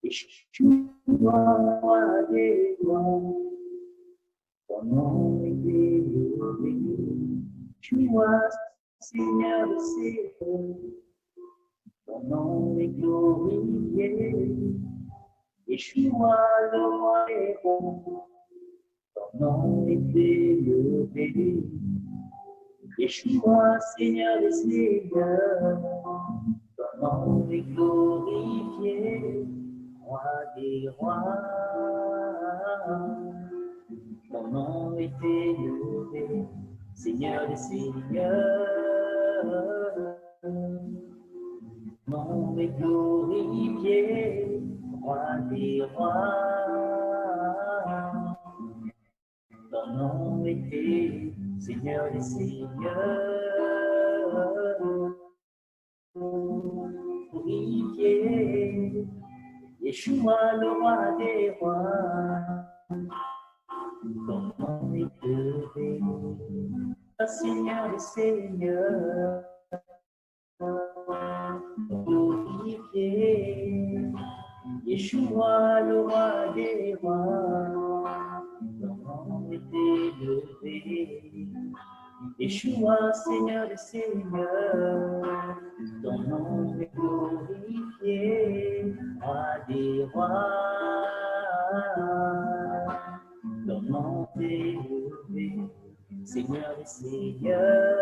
Yeshua, roi des rois, ton nom est élevé. Yeshua, Seigneur de Seigneurs, ton nom est glorifié. Yeshua, le roi des rois, ton nom est élevé. Yeshua, Seigneur des Seigneurs, ton nom est glorifié. Roi des rois, ton nom est élevé. Seigneur des Seigneurs, ton nom est glorifié. Roi des rois, ton nom est élevé. Seigneur des Seigneurs, glorifié. Yeshua, le roi des rois, ton nom est élevé. Seigneur des Seigneurs, glorifié. Yeshua, le roi des rois, ton nom est élevé. Yeshua, Seigneur des Seigneurs, ton nom est glorifié. Roi des rois, ton nom est élevé. Seigneur des Seigneurs,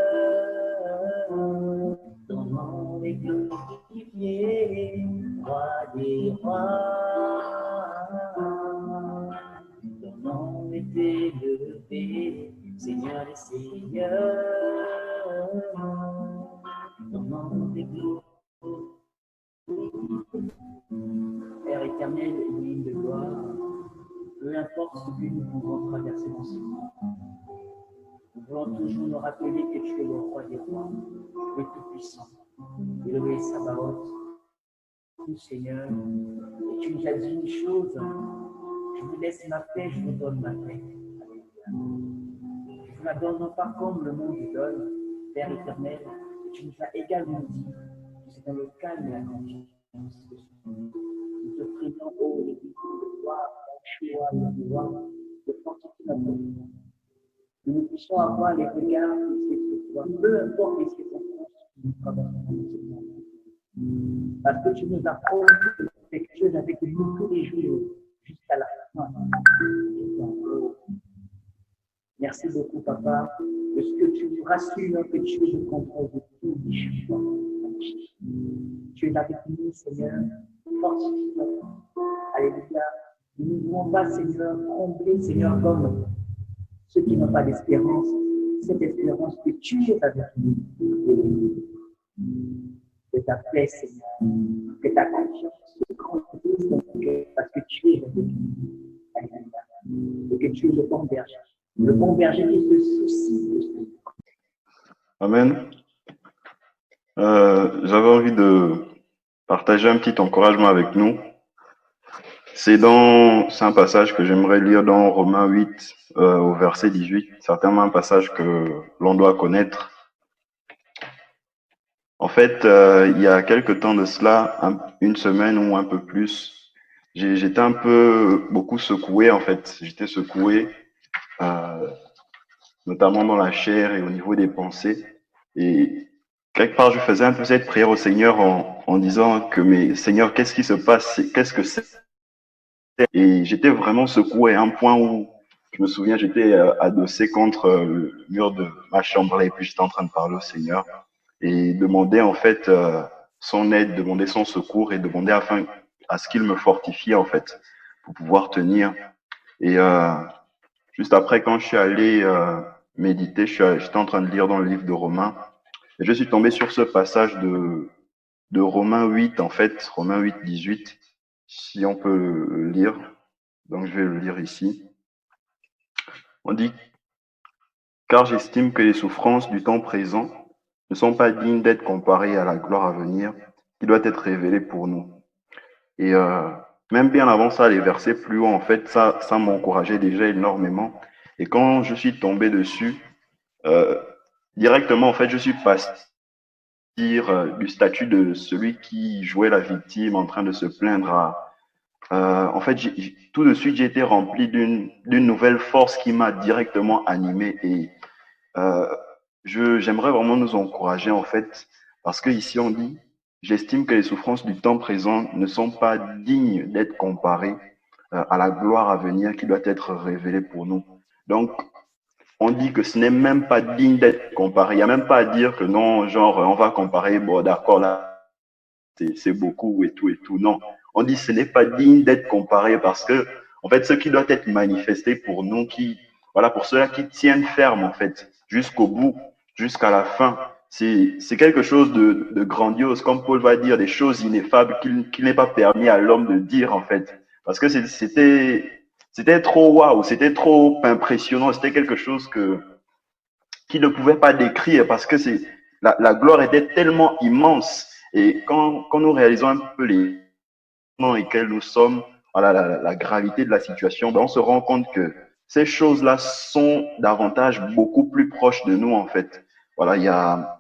ton nom est glorifié. Roi des rois, ton nom est élevé. Seigneur des Seigneurs, ton nom est glorifié. Père éternel, digne de gloire, peu importe ce que nous pouvons traverser dans ce monde, nous voulons toujours nous rappeler que tu es le roi des rois, le Tout-Puissant, Élohé Sabaoth, tout Seigneur. Et tu nous as dit une chose, je vous laisse ma paix, je vous donne ma paix. Je vous la donne non pas comme le monde vous donne, Père éternel, et tu nous as également dit que c'est dans le calme et la confiance que nous te prions, ô Église de gloire, Yeshua, le roi, de fortifier notre vie. Que nous puissions avoir les regards fixés sur toi, peu importe les circonstances que nous traversons dans ce monde. Parce que tu nous as promis quelque chose avec nous tous les jours, jusqu'à la fin. Merci beaucoup, Papa, de ce que tu nous rassures que tu es le contrôle de tout, Yeshua. Tu es avec nous, Seigneur, fortifie-nous. Alléluia. Nous ne voulons pas, Seigneur, combler, Seigneur, comme ceux qui n'ont pas d'espérance, cette espérance que tu es avec nous. Que ta paix, Seigneur, que ta confiance se grandisse dans ton cœur, parce que tu es avec nous. Alléluia. Et que tu es le bon berger. Le bon berger qui se soucie de ce. Amen. J'avais envie de partager un petit encouragement avec nous. C'est un passage que j'aimerais lire dans Romains 8 au verset 18, certainement un passage que l'on doit connaître. En fait, il y a quelque temps de cela, une semaine ou un peu plus, j'étais beaucoup secoué en fait. J'étais secoué, notamment dans la chair et au niveau des pensées. Et quelque part, je faisais un peu cette prière au Seigneur en disant que, mais Seigneur, qu'est-ce qui se passe? Qu'est-ce que c'est? Et j'étais vraiment secoué à un point où, je me souviens, j'étais adossé contre le mur de ma chambre et puis j'étais en train de parler au Seigneur et demander en fait son aide, demander son secours et demander à ce qu'il me fortifie en fait pour pouvoir tenir. Et juste après, quand je suis allé méditer, j'étais en train de lire dans le livre de Romains et je suis tombé sur ce passage de Romains 8 en fait, Romains 8, 18, si on peut le lire. Donc je vais le lire ici. On dit « Car j'estime que les souffrances du temps présent ne sont pas dignes d'être comparées à la gloire à venir qui doit être révélée pour nous. » Et même bien avant ça, les versets plus haut, en fait, ça m'encourageait déjà énormément. Et quand je suis tombé dessus, directement, en fait, je suis passé du statut de celui qui jouait la victime en train de se plaindre en fait, tout de suite, j'ai été rempli d'une nouvelle force qui m'a directement animé et euh, j'aimerais vraiment nous encourager, en fait, parce que ici on dit, j'estime que les souffrances du temps présent ne sont pas dignes d'être comparées à la gloire à venir qui doit être révélée pour nous. Donc, on dit que ce n'est même pas digne d'être comparé. Il n'y a même pas à dire que non, genre, on va comparer, bon, d'accord, là, c'est beaucoup et tout et tout. Non, on dit que ce n'est pas digne d'être comparé parce que, en fait, ce qui doit être manifesté pour nous, voilà, pour ceux-là qui tiennent ferme, en fait, jusqu'au bout, jusqu'à la fin, c'est quelque chose de grandiose, comme Paul va dire, des choses ineffables qu'il n'est pas permis à l'homme de dire, en fait. Parce que c'était trop waouh, c'était trop impressionnant, c'était quelque chose qu'il ne pouvait pas décrire parce que la gloire était tellement immense. Et quand nous réalisons un peu les moments dans lesquels nous sommes, voilà, la gravité de la situation, ben on se rend compte que ces choses-là sont davantage beaucoup plus proches de nous, en fait. Voilà, il y a,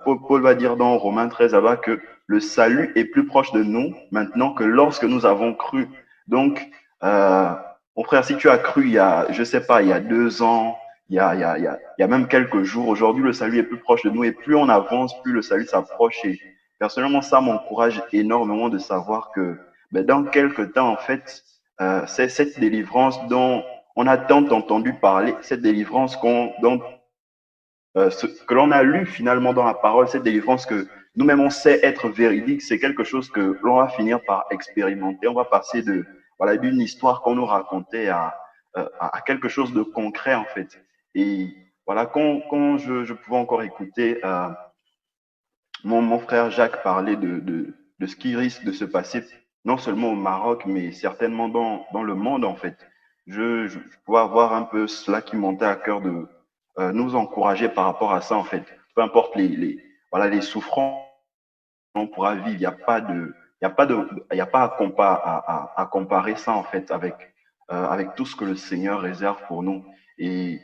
Paul va dire dans Romains 13 là-bas que le salut est plus proche de nous maintenant que lorsque nous avons cru. Donc, euh, mon frère, si tu as cru il y a, je sais pas, il y a 2 ans, il y a même quelques jours, aujourd'hui, le salut est plus proche de nous et plus on avance, plus le salut s'approche. Et personnellement, ça m'encourage énormément de savoir que ben, dans quelques temps, en fait, c'est cette délivrance dont on a tant entendu parler, cette délivrance que l'on a lu finalement dans la parole, cette délivrance que nous-mêmes on sait être véridique, c'est quelque chose que l'on va finir par expérimenter. On va passer voilà, d'une histoire qu'on nous racontait à quelque chose de concret en fait. Et voilà, quand je pouvais encore écouter mon frère Jacques parler de ce qui risque de se passer, non seulement au Maroc, mais certainement dans le monde, en fait. Je pouvais avoir un peu cela qui montait à cœur de nous encourager par rapport à ça, en fait. Peu importe voilà, les souffrances qu'on pourra vivre, il n'y a pas de, il y a pas de, il y a pas à comparer ça, en fait, avec tout ce que le Seigneur réserve pour nous. Et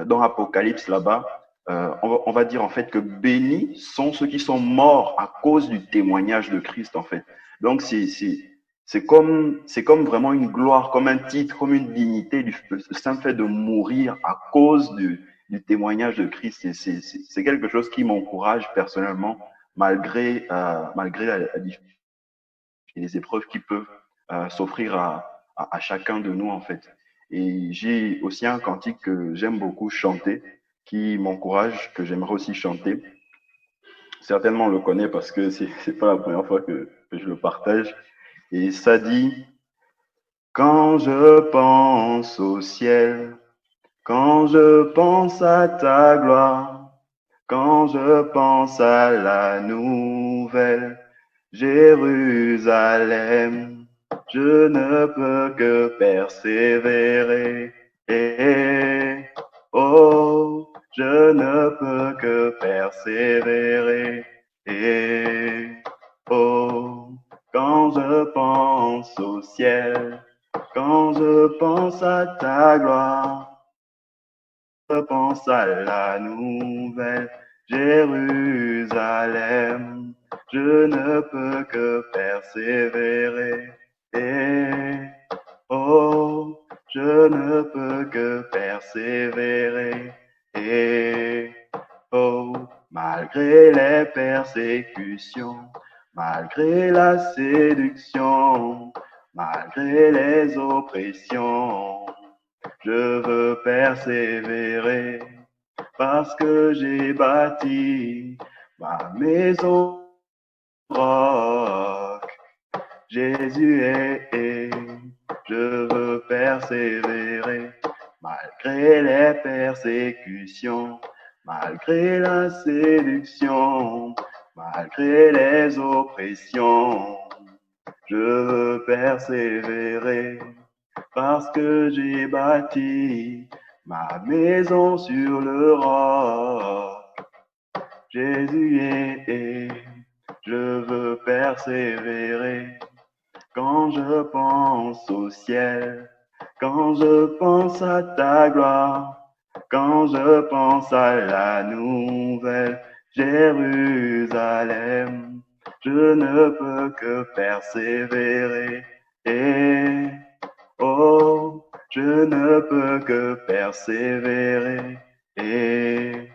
dans Apocalypse, là-bas, on va dire en fait que bénis sont ceux qui sont morts à cause du témoignage de Christ, en fait. Donc, c'est comme vraiment une gloire, comme un titre, comme une dignité du simple fait de mourir à cause du témoignage de Christ. Et c'est quelque chose qui m'encourage personnellement, malgré les épreuves qui peuvent s'offrir à chacun de nous, en fait. Et j'ai aussi un cantique que j'aime beaucoup chanter, qui m'encourage, que j'aimerais aussi chanter. Certainement, on le connaît parce que c'est pas la première fois que je le partage. Et ça dit, quand je pense au ciel, quand je pense à ta gloire, quand je pense à la nouvelle Jérusalem, je ne peux que persévérer. Et, oh, je ne peux que persévérer. Et, oh, quand je pense au ciel, quand je pense à ta gloire, je pense à la nouvelle Jérusalem. Je ne peux que persévérer. Et, oh, je ne peux que persévérer. Et, oh, malgré les persécutions, malgré la séduction, malgré les oppressions, je veux persévérer parce que j'ai bâti ma maison roc. Jésus est, je veux persévérer malgré les persécutions, malgré la séduction, malgré les oppressions. Je veux persévérer parce que j'ai bâti ma maison sur le roc. Jésus est, je veux persévérer quand je pense au ciel, quand je pense à ta gloire, quand je pense à la nouvelle Jérusalem, je ne peux que persévérer. Et peux que persévérer. Et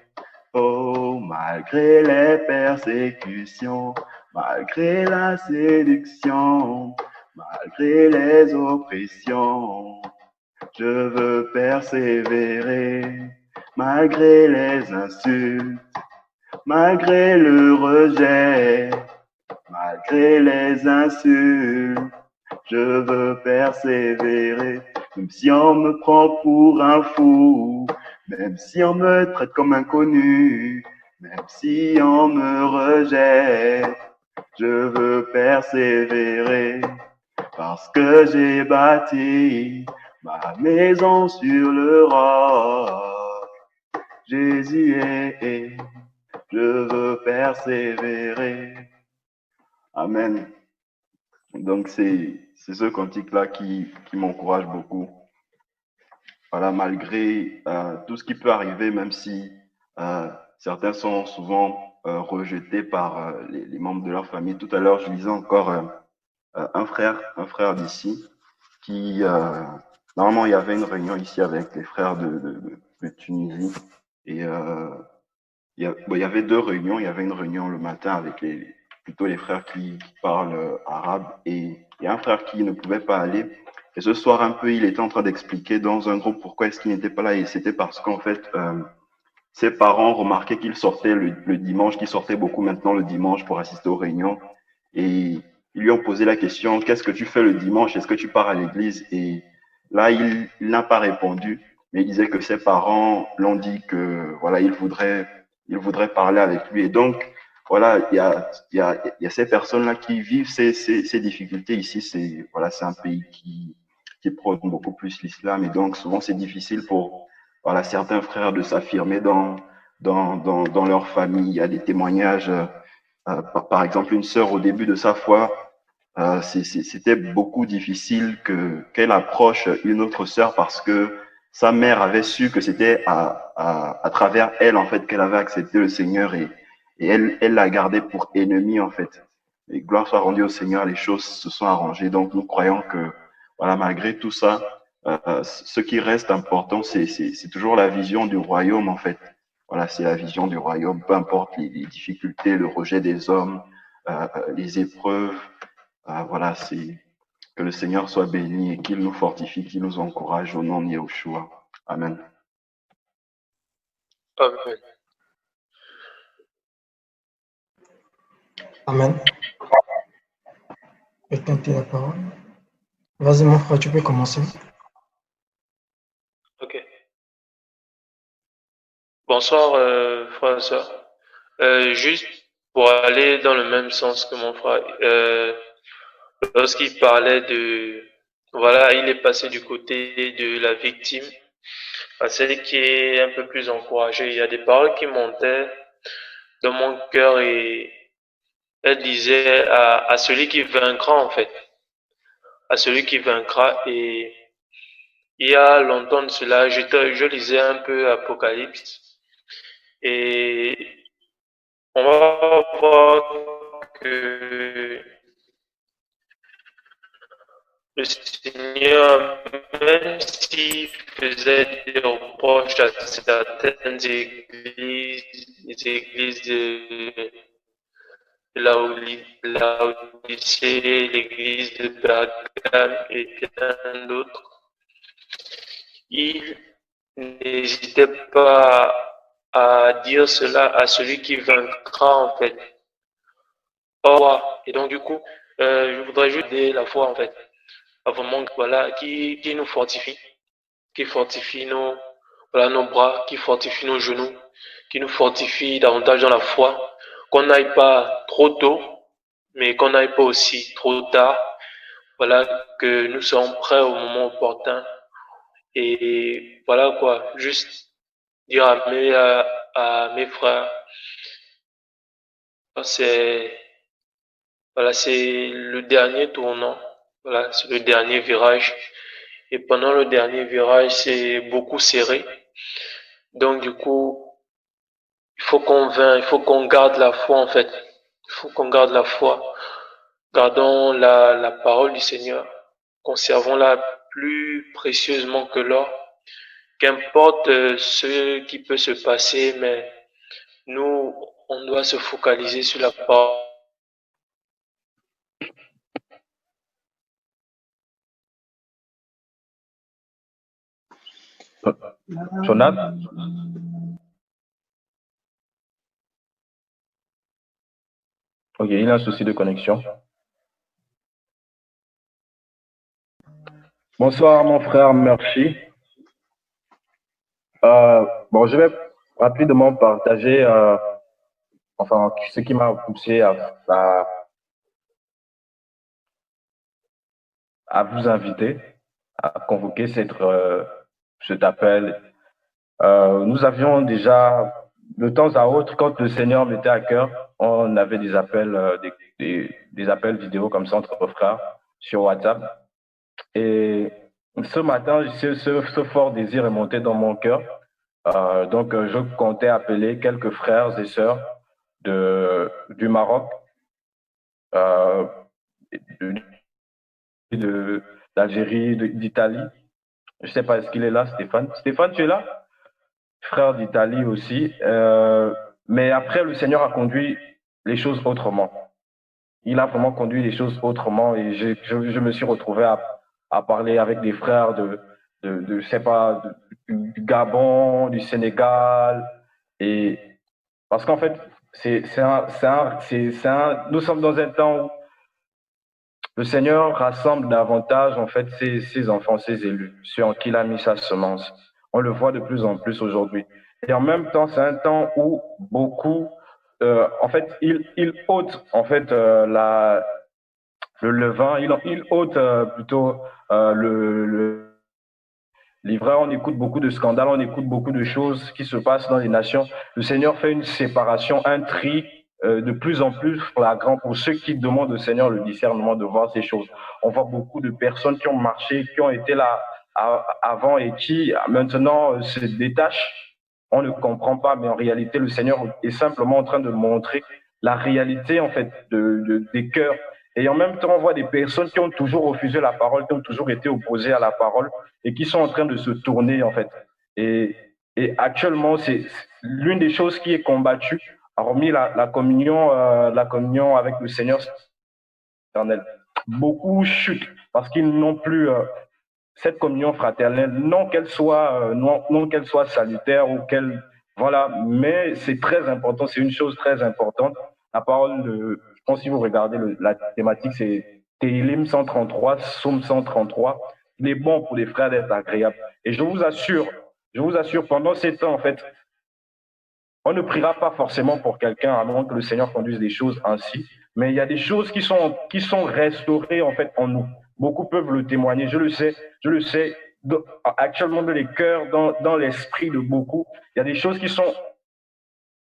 oh, malgré les persécutions, malgré la séduction, malgré les oppressions, je veux persévérer. Malgré les insultes, malgré le rejet, malgré les insultes, je veux persévérer. Même si on me prend pour un fou, même si on me traite comme inconnu, même si on me rejette, je veux persévérer. Parce que j'ai bâti ma maison sur le roc. Jésus est, je veux persévérer. Amen. Donc, c'est ce cantique-là qui m'encourage beaucoup. Voilà, malgré tout ce qui peut arriver, même si certains sont souvent rejetés par les membres de leur famille. Tout à l'heure, je lisais encore un frère d'ici qui, normalement, il y avait une réunion ici avec les frères de Tunisie. Et il y avait deux réunions. Il y avait une réunion le matin avec plutôt les frères qui parlent arabe et il y a un frère qui ne pouvait pas aller. Et ce soir, un peu, il était en train d'expliquer dans un groupe pourquoi est-ce qu'il n'était pas là. Et c'était parce qu'en fait, ses parents remarquaient qu'il sortait le dimanche, qu'il sortait beaucoup maintenant le dimanche pour assister aux réunions. Et ils lui ont posé la question, qu'est-ce que tu fais le dimanche? Est-ce que tu pars à l'église? Et là, il n'a pas répondu, mais il disait que ses parents l'ont dit que voilà, il voudrait parler avec lui. Et donc, voilà, il y a ces personnes-là qui vivent ces difficultés ici. Voilà, c'est un pays qui prône beaucoup plus l'islam. Et donc, souvent, c'est difficile pour voilà, certains frères de s'affirmer dans leur famille. Il y a des témoignages. Par exemple, une sœur au début de sa foi, c'était beaucoup difficile qu'elle approche une autre sœur parce que sa mère avait su que c'était à travers elle en fait qu'elle avait accepté le Seigneur et elle l'a gardé pour ennemi en fait. Et gloire soit rendue au Seigneur, les choses se sont arrangées. Donc nous croyons que voilà, malgré tout ça, ce qui reste important, c'est toujours la vision du royaume en fait. Voilà, c'est la vision du royaume, peu importe les difficultés, le rejet des hommes, les épreuves. Voilà, c'est que le Seigneur soit béni et qu'il nous fortifie, qu'il nous encourage au nom de Yahushua. Amen. Amen. Amen. Quelqu'un tient la parole? Vas-y, mon frère, tu peux commencer. Ok. Bonsoir, frère et sœurs. Juste pour aller dans le même sens que mon frère, lorsqu'il parlait voilà, il est passé du côté de la victime à celle qui est un peu plus encouragée. Il y a des paroles qui montaient dans mon cœur et elle disait à celui qui vaincra, en fait, à celui qui vaincra. Et il y a longtemps de cela, je lisais un peu Apocalypse et on va voir que le Seigneur, même s'il faisait des reproches à certaines églises, les églises de Laodicée, l'église de Pergame et plein d'autres, il n'hésitait pas à dire cela à celui qui vaincra en fait. Et donc du coup, je voudrais juste dire la foi en fait, vraiment voilà, qui nous fortifie, qui fortifie nos bras, qui fortifie nos genoux, qui nous fortifie davantage dans la foi, qu'on n'aille pas trop tôt, mais qu'on n'aille pas aussi trop tard. Voilà, que nous serons prêts au moment opportun. Et voilà quoi, juste dire à mes frères, c'est voilà, c'est le dernier tournant, voilà, c'est le dernier virage. Et pendant le dernier virage, c'est beaucoup serré. Donc du coup, il faut qu'on garde la foi en fait. Il faut qu'on garde la foi. Gardons la parole du Seigneur. Conservons-la plus précieusement que l'or. Qu'importe ce qui peut se passer, mais nous, on doit se focaliser sur la parole. Jonathan, ok, il a un souci de connexion. Bonsoir mon frère, merci. Bon, je vais rapidement partager ce qui m'a poussé à vous inviter, à convoquer cet appel. Nous avions déjà, de temps à autre, quand le Seigneur mettait à cœur, on avait des appels, des appels vidéo comme ça entre frères sur WhatsApp. Et ce matin, ce fort désir est monté dans mon cœur. Donc, je comptais appeler quelques frères et sœurs du Maroc, d'Algérie, d'Italie. Je ne sais pas, est-ce qu'il est là, Stéphane? Stéphane, tu es là? Frère d'Italie aussi. Mais après, le Seigneur a conduit les choses autrement. Il a vraiment conduit les choses autrement et je me suis retrouvé à parler avec des frères je sais pas, du Gabon, du Sénégal. Et parce qu'en fait, nous sommes dans un temps où le Seigneur rassemble davantage en fait ses enfants, ses élus, ceux en qui il a mis sa semence. On le voit de plus en plus aujourd'hui. Et en même temps, c'est un temps où beaucoup, en fait, il ôte en fait le levain, il ôte plutôt l'ivraie. On écoute beaucoup de scandales, on écoute beaucoup de choses qui se passent dans les nations. Le Seigneur fait une séparation, un tri de plus en plus flagrant pour ceux qui demandent au Seigneur le discernement de voir ces choses. On voit beaucoup de personnes qui ont marché, qui ont été là avant et qui maintenant se détachent. On ne comprend pas, mais en réalité, le Seigneur est simplement en train de montrer la réalité en fait des cœurs. Et en même temps, on voit des personnes qui ont toujours refusé la parole, qui ont toujours été opposées à la parole et qui sont en train de se tourner en fait. Et, et actuellement, c'est l'une des choses qui est combattue, hormis la communion avec le Seigneur éternel. Beaucoup chutent parce qu'ils n'ont plus cette communion fraternelle, non qu'elle soit, non qu'elle soit salutaire ou qu'elle, voilà, mais c'est très important, c'est une chose très importante. La parole, je pense que si vous regardez la thématique, c'est Télim 133, Psaume 133. Il est bon pour les frères d'être agréables. Et je vous assure, pendant ces temps, en fait, on ne priera pas forcément pour quelqu'un à moins que le Seigneur conduise des choses ainsi, mais il y a des choses qui sont restaurées en fait en nous. Beaucoup peuvent le témoigner, je le sais, actuellement dans les cœurs, dans l'esprit de beaucoup, il y a des choses qui sont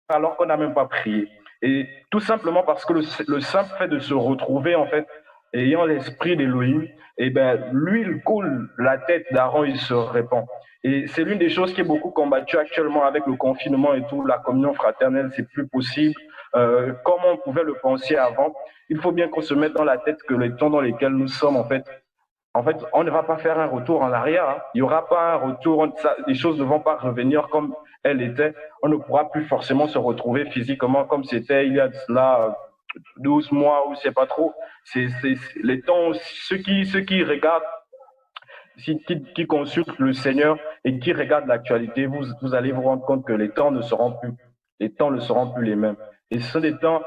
alors qu'on n'a même pas prié. Et tout simplement parce que le simple fait de se retrouver en fait, ayant l'esprit d'Élohim, eh ben, l'huile coule, la tête d'Aaron, il se répand. Et c'est l'une des choses qui est beaucoup combattue actuellement avec le confinement et tout, la communion fraternelle, c'est plus possible. Comme on pouvait le penser avant, il faut bien qu'on se mette dans la tête que les temps dans lesquels nous sommes, en fait, on ne va pas faire un retour en arrière. Hein. Il n'y aura pas un retour, les choses ne vont pas revenir comme elles étaient. On ne pourra plus forcément se retrouver physiquement comme c'était il y a cela 12 mois ou je ne sais pas trop. C'est les temps, ceux qui regardent, qui consultent le Seigneur et qui regardent l'actualité, vous allez vous rendre compte que les temps ne seront plus les mêmes. Et ce sont des temps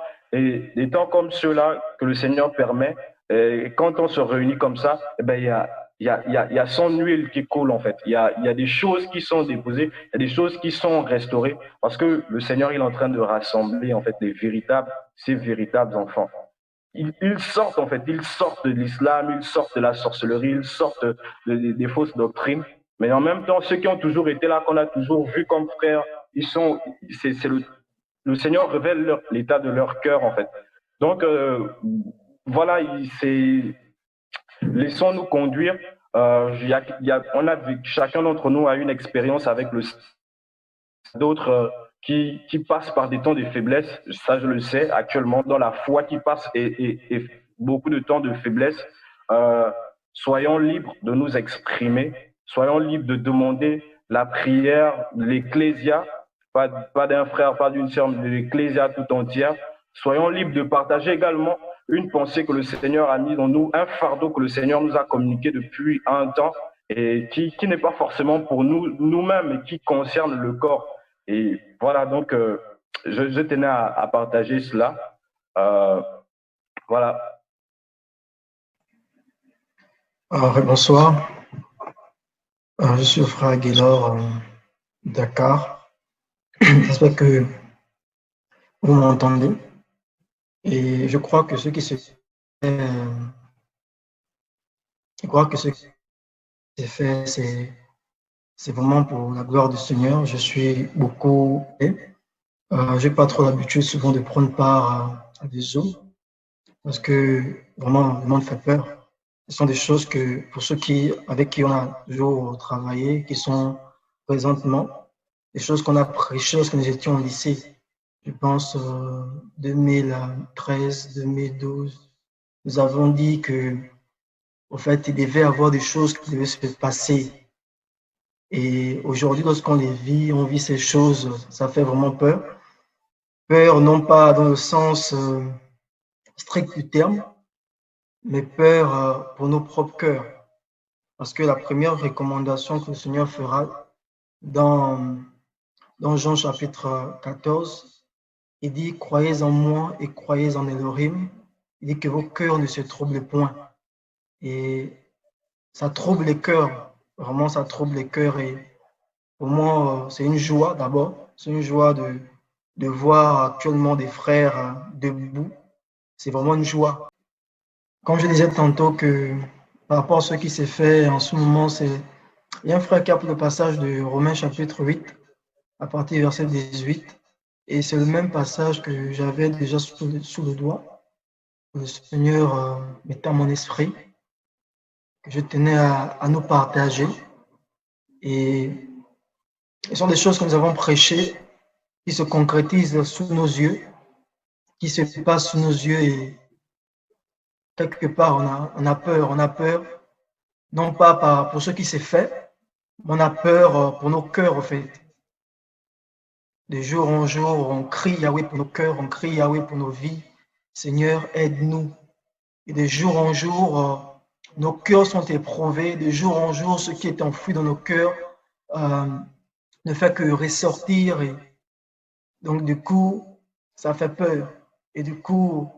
comme ceux-là que le Seigneur permet. Et quand on se réunit comme ça, eh ben, il y a son huile qui coule en fait. Il y a des choses qui sont déposées, il y a des choses qui sont restaurées parce que le Seigneur il est en train de rassembler en fait ses véritables enfants. Ils sortent en fait, ils sortent de l'islam, ils sortent de la sorcellerie, ils sortent des fausses doctrines. Mais en même temps, ceux qui ont toujours été là, qu'on a toujours vu comme frères, c'est le Seigneur révèle l'état de leur cœur en fait. Donc voilà, laissons-nous conduire. Chacun d'entre nous a une expérience avec d'autres qui passent par des temps de faiblesse. Ça, je le sais actuellement dans la foi qui passe et beaucoup de temps de faiblesse. Soyons libres de nous exprimer. Soyons libres de demander la prière, l'ecclésia, pas d'un frère, pas d'une sœur, mais de l'ecclésia tout entière. Soyons libres de partager également une pensée que le Seigneur a mise en nous, un fardeau que le Seigneur nous a communiqué depuis un temps et qui n'est pas forcément pour nous-mêmes, mais qui concerne le corps. Et voilà, donc je tenais à partager cela. Voilà. Bonsoir, je suis le frère Aguilar, Dakar. J'espère que vous m'entendez. Et je crois que ce qui se fait, c'est vraiment pour la gloire du Seigneur. Je suis beaucoup. J'ai pas trop l'habitude souvent de prendre part à des eaux parce que vraiment le monde fait peur. Ce sont des choses que pour ceux avec qui on a toujours travaillé, qui sont présentement, des choses qu'on a prêchées lorsque nous étions au lycée. Je pense 2013, 2012, nous avons dit que, au fait, il devait y avoir des choses qui devaient se passer. Et aujourd'hui, lorsqu'on les vit, on vit ces choses, ça fait vraiment peur. Peur, non pas dans le sens strict du terme, mais peur pour nos propres cœurs. Parce que la première recommandation que le Seigneur fera dans Jean chapitre 14, il dit « Croyez en moi et croyez en Elohim ». Il dit que vos cœurs ne se troublent point. Et ça trouble les cœurs, vraiment ça trouble les cœurs. Et pour moi, c'est une joie d'abord, c'est une joie de voir actuellement des frères debout. C'est vraiment une joie. Comme je disais tantôt que par rapport à ce qui s'est fait en ce moment, il y a un frère qui a pris le passage de Romains chapitre 8, à partir du verset 18. Et c'est le même passage que j'avais déjà sous le doigt. Le Seigneur mettait à mon esprit, que je tenais à nous partager. Et ce sont des choses que nous avons prêchées, qui se concrétisent sous nos yeux, qui se passent sous nos yeux. Et quelque part, on a peur, non pas pour ce qui s'est fait, mais on a peur pour nos cœurs, en fait. De jour en jour, on crie Yahweh pour nos cœurs, on crie Yahweh pour nos vies. Seigneur, aide-nous. Et de jour en jour, nos cœurs sont éprouvés. De jour en jour, ce qui est enfoui dans nos cœurs ne fait que ressortir. Et donc, du coup, ça fait peur. Et du coup,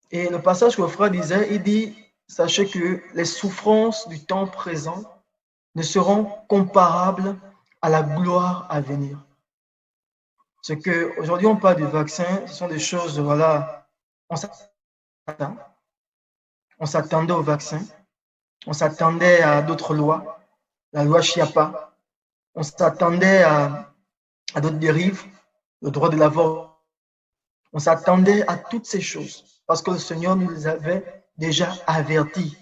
et le passage que le frère disait, il dit, sachez que les souffrances du temps présent ne seront comparables à la gloire à venir. C'est qu'aujourd'hui, on parle du vaccin, ce sont des choses, voilà, on s'attendait au vaccin, on s'attendait à d'autres lois, la loi Chiapa, on s'attendait à d'autres dérives, le droit de l'avortement, on s'attendait à toutes ces choses parce que le Seigneur nous les avait déjà avertis.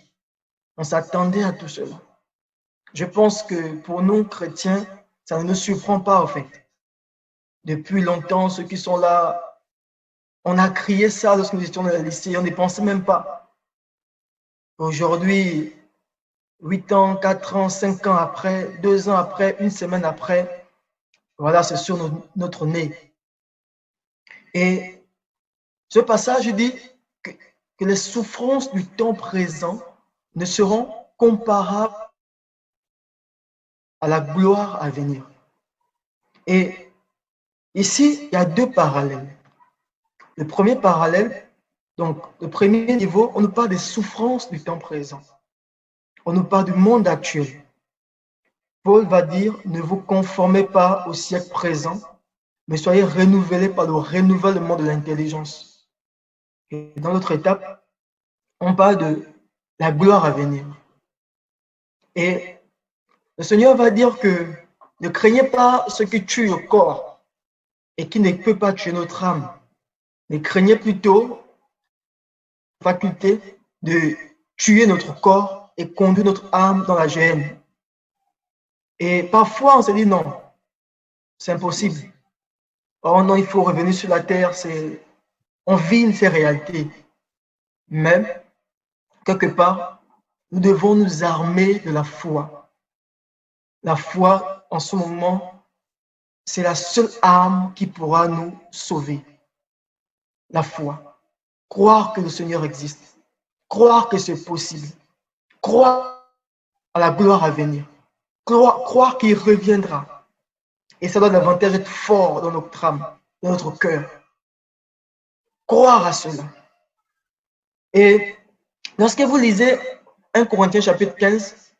On s'attendait à tout cela. Je pense que pour nous, chrétiens, ça ne nous surprend pas, en fait. Depuis longtemps, ceux qui sont là, on a crié ça lorsque nous étions dans le lycée, on n'y pensait même pas. Aujourd'hui, 8 ans, 4 ans, 5 ans après, 2 ans après, une semaine après, voilà, c'est sur notre nez. Et ce passage dit que les souffrances du temps présent ne seront comparables à la gloire à venir. Et ici, il y a deux parallèles. Le premier parallèle, donc le premier niveau, on nous parle des souffrances du temps présent. On nous parle du monde actuel. Paul va dire, ne vous conformez pas au siècle présent, mais soyez renouvelés par le renouvellement de l'intelligence. Et dans l'autre étape, on parle de la gloire à venir. Et le Seigneur va dire que ne craignez pas ce qui tue le corps et qui ne peut pas tuer notre âme. Mais craignez plutôt la faculté de tuer notre corps et conduire notre âme dans la géhenne. Et parfois, on se dit non, c'est impossible. Oh non, il faut revenir sur la terre, on vit ces réalités. Mais, quelque part, nous devons nous armer de la foi. La foi, en ce moment, c'est la seule arme qui pourra nous sauver. La foi. Croire que le Seigneur existe. Croire que c'est possible. Croire à la gloire à venir. Croire qu'il reviendra. Et ça doit davantage être fort dans notre âme, dans notre cœur. Croire à cela. Et lorsque vous lisez 1 Corinthiens chapitre 15,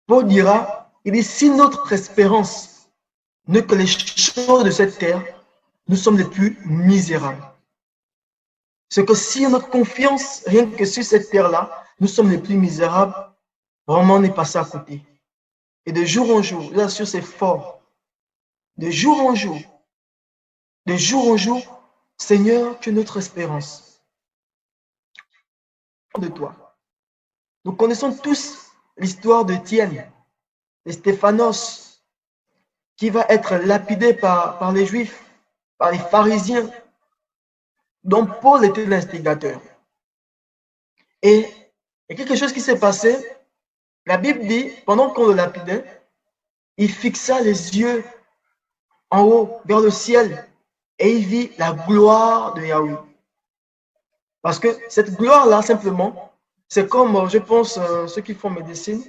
Paul dira, il dit, si notre espérance n'est que les choses de cette terre, nous sommes les plus misérables. C'est que si notre confiance, rien que sur cette terre-là, nous sommes les plus misérables, vraiment on est passé à côté. Et de jour en jour, là sur c'est fort, de jour en jour, Seigneur, tu es notre espérance de toi. Nous connaissons tous l'histoire de Étienne, de Stéphanos, qui va être lapidé par les Juifs, par les pharisiens, dont Paul était l'instigateur. Et quelque chose qui s'est passé, la Bible dit, pendant qu'on le lapidait, il fixa les yeux en haut, vers le ciel, et il vit la gloire de Yahweh. Parce que cette gloire-là, simplement, c'est comme, je pense, ceux qui font médecine.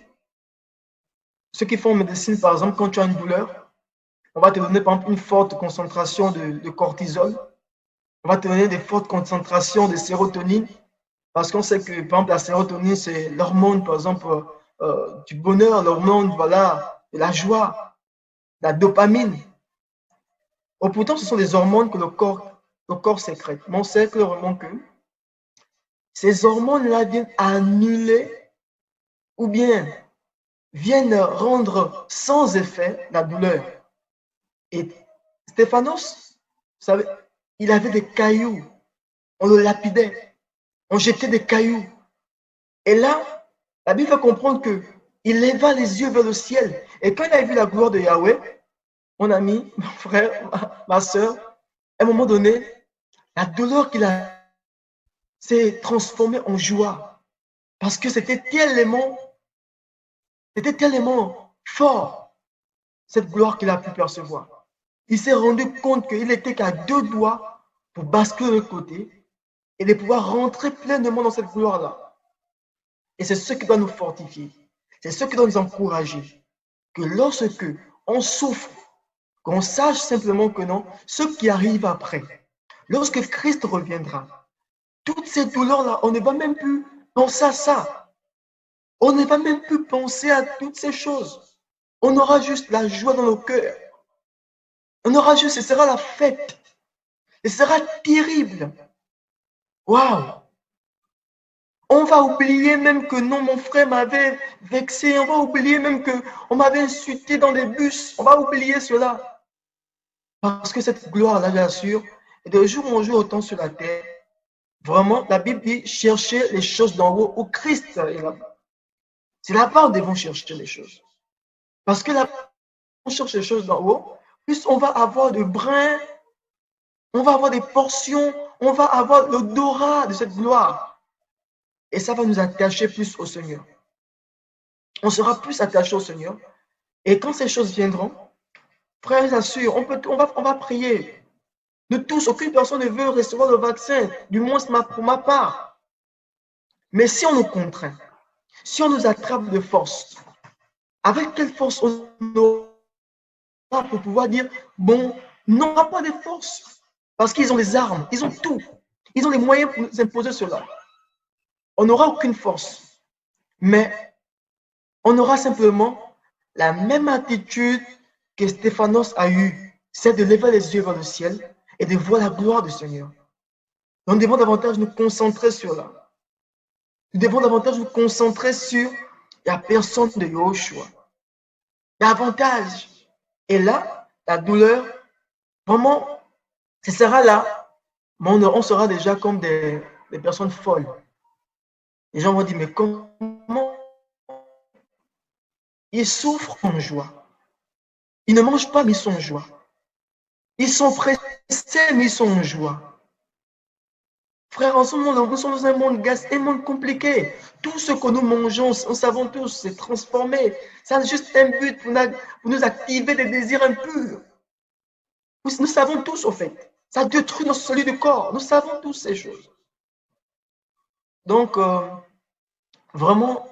Ceux qui font médecine, par exemple, quand tu as une douleur, on va te donner, par exemple, une forte concentration de cortisol. On va te donner des fortes concentrations de sérotonine. Parce qu'on sait que, par exemple, la sérotonine, c'est l'hormone, par exemple, du bonheur, l'hormone, voilà, de la joie, la dopamine. Or, pourtant, ce sont des hormones que le corps sécrète. Mais on sait clairement que ces hormones-là viennent annuler ou bien viennent rendre sans effet la douleur. Et Stéphanos, vous savez, il avait des cailloux. On le lapidait. On jetait des cailloux. Et là, la Bible fait comprendre qu'il leva les yeux vers le ciel. Et quand il a vu la gloire de Yahweh, mon ami, mon frère, ma soeur, à un moment donné, la douleur qu'il a s'est transformée en joie. Parce que c'était tellement fort, cette gloire qu'il a pu percevoir. Il s'est rendu compte qu'il n'était qu'à 2 doigts pour basculer de l'autre côté et de pouvoir rentrer pleinement dans cette gloire-là. Et c'est ce qui doit nous fortifier. C'est ce qui doit nous encourager. Que lorsque on souffre, qu'on sache simplement que non, ce qui arrive après, lorsque Christ reviendra, toutes ces douleurs-là, on ne va même plus penser à ça. On ne va même plus penser à toutes ces choses. On aura juste la joie dans nos cœurs. On aura juste, ce sera la fête. Ce sera terrible. Waouh! On va oublier même que non, mon frère m'avait vexé. On va oublier même qu'on m'avait insulté dans les bus. On va oublier cela. Parce que cette gloire-là, bien sûr, est de jour en jour autant sur la terre. Vraiment, la Bible dit chercher les choses d'en haut où Christ est là-bas. C'est là-bas où nous devons chercher les choses. Parce que là, on cherche les choses d'en haut, plus on va avoir de brins, on va avoir des portions, on va avoir l'odorat de cette gloire. Et ça va nous attacher plus au Seigneur. On sera plus attaché au Seigneur. Et quand ces choses viendront, frères et sœurs, on va prier. De tous, aucune personne ne veut recevoir le vaccin, du moins pour ma part. Mais si on nous contraint, si on nous attrape de force, avec quelle force on aura pour pouvoir dire, bon, non, on n'a pas de force. Parce qu'ils ont les armes, ils ont tout. Ils ont les moyens pour nous imposer cela. On n'aura aucune force. Mais on aura simplement la même attitude que Stéphanos a eue, c'est de lever les yeux vers le ciel et de voir la gloire du Seigneur. Nous devons davantage nous concentrer sur là. Nous devons davantage nous concentrer sur la personne de Yahushua. Davantage. Et là, la douleur, vraiment, ce sera là. Mais on sera déjà comme des personnes folles. Les gens vont dire, mais comment ils souffrent en joie? Ils ne mangent pas, mais ils sont en joie. Ils sont pressés, mais ils sont en joie. Frère, en ce moment, nous sommes dans un monde compliqué. Tout ce que nous mangeons, nous savons tous, c'est transformé. Ça a juste un but pour nous activer des désirs impurs. Nous savons tous, au fait. Ça détruit notre solide corps. Nous savons tous ces choses. Donc, vraiment,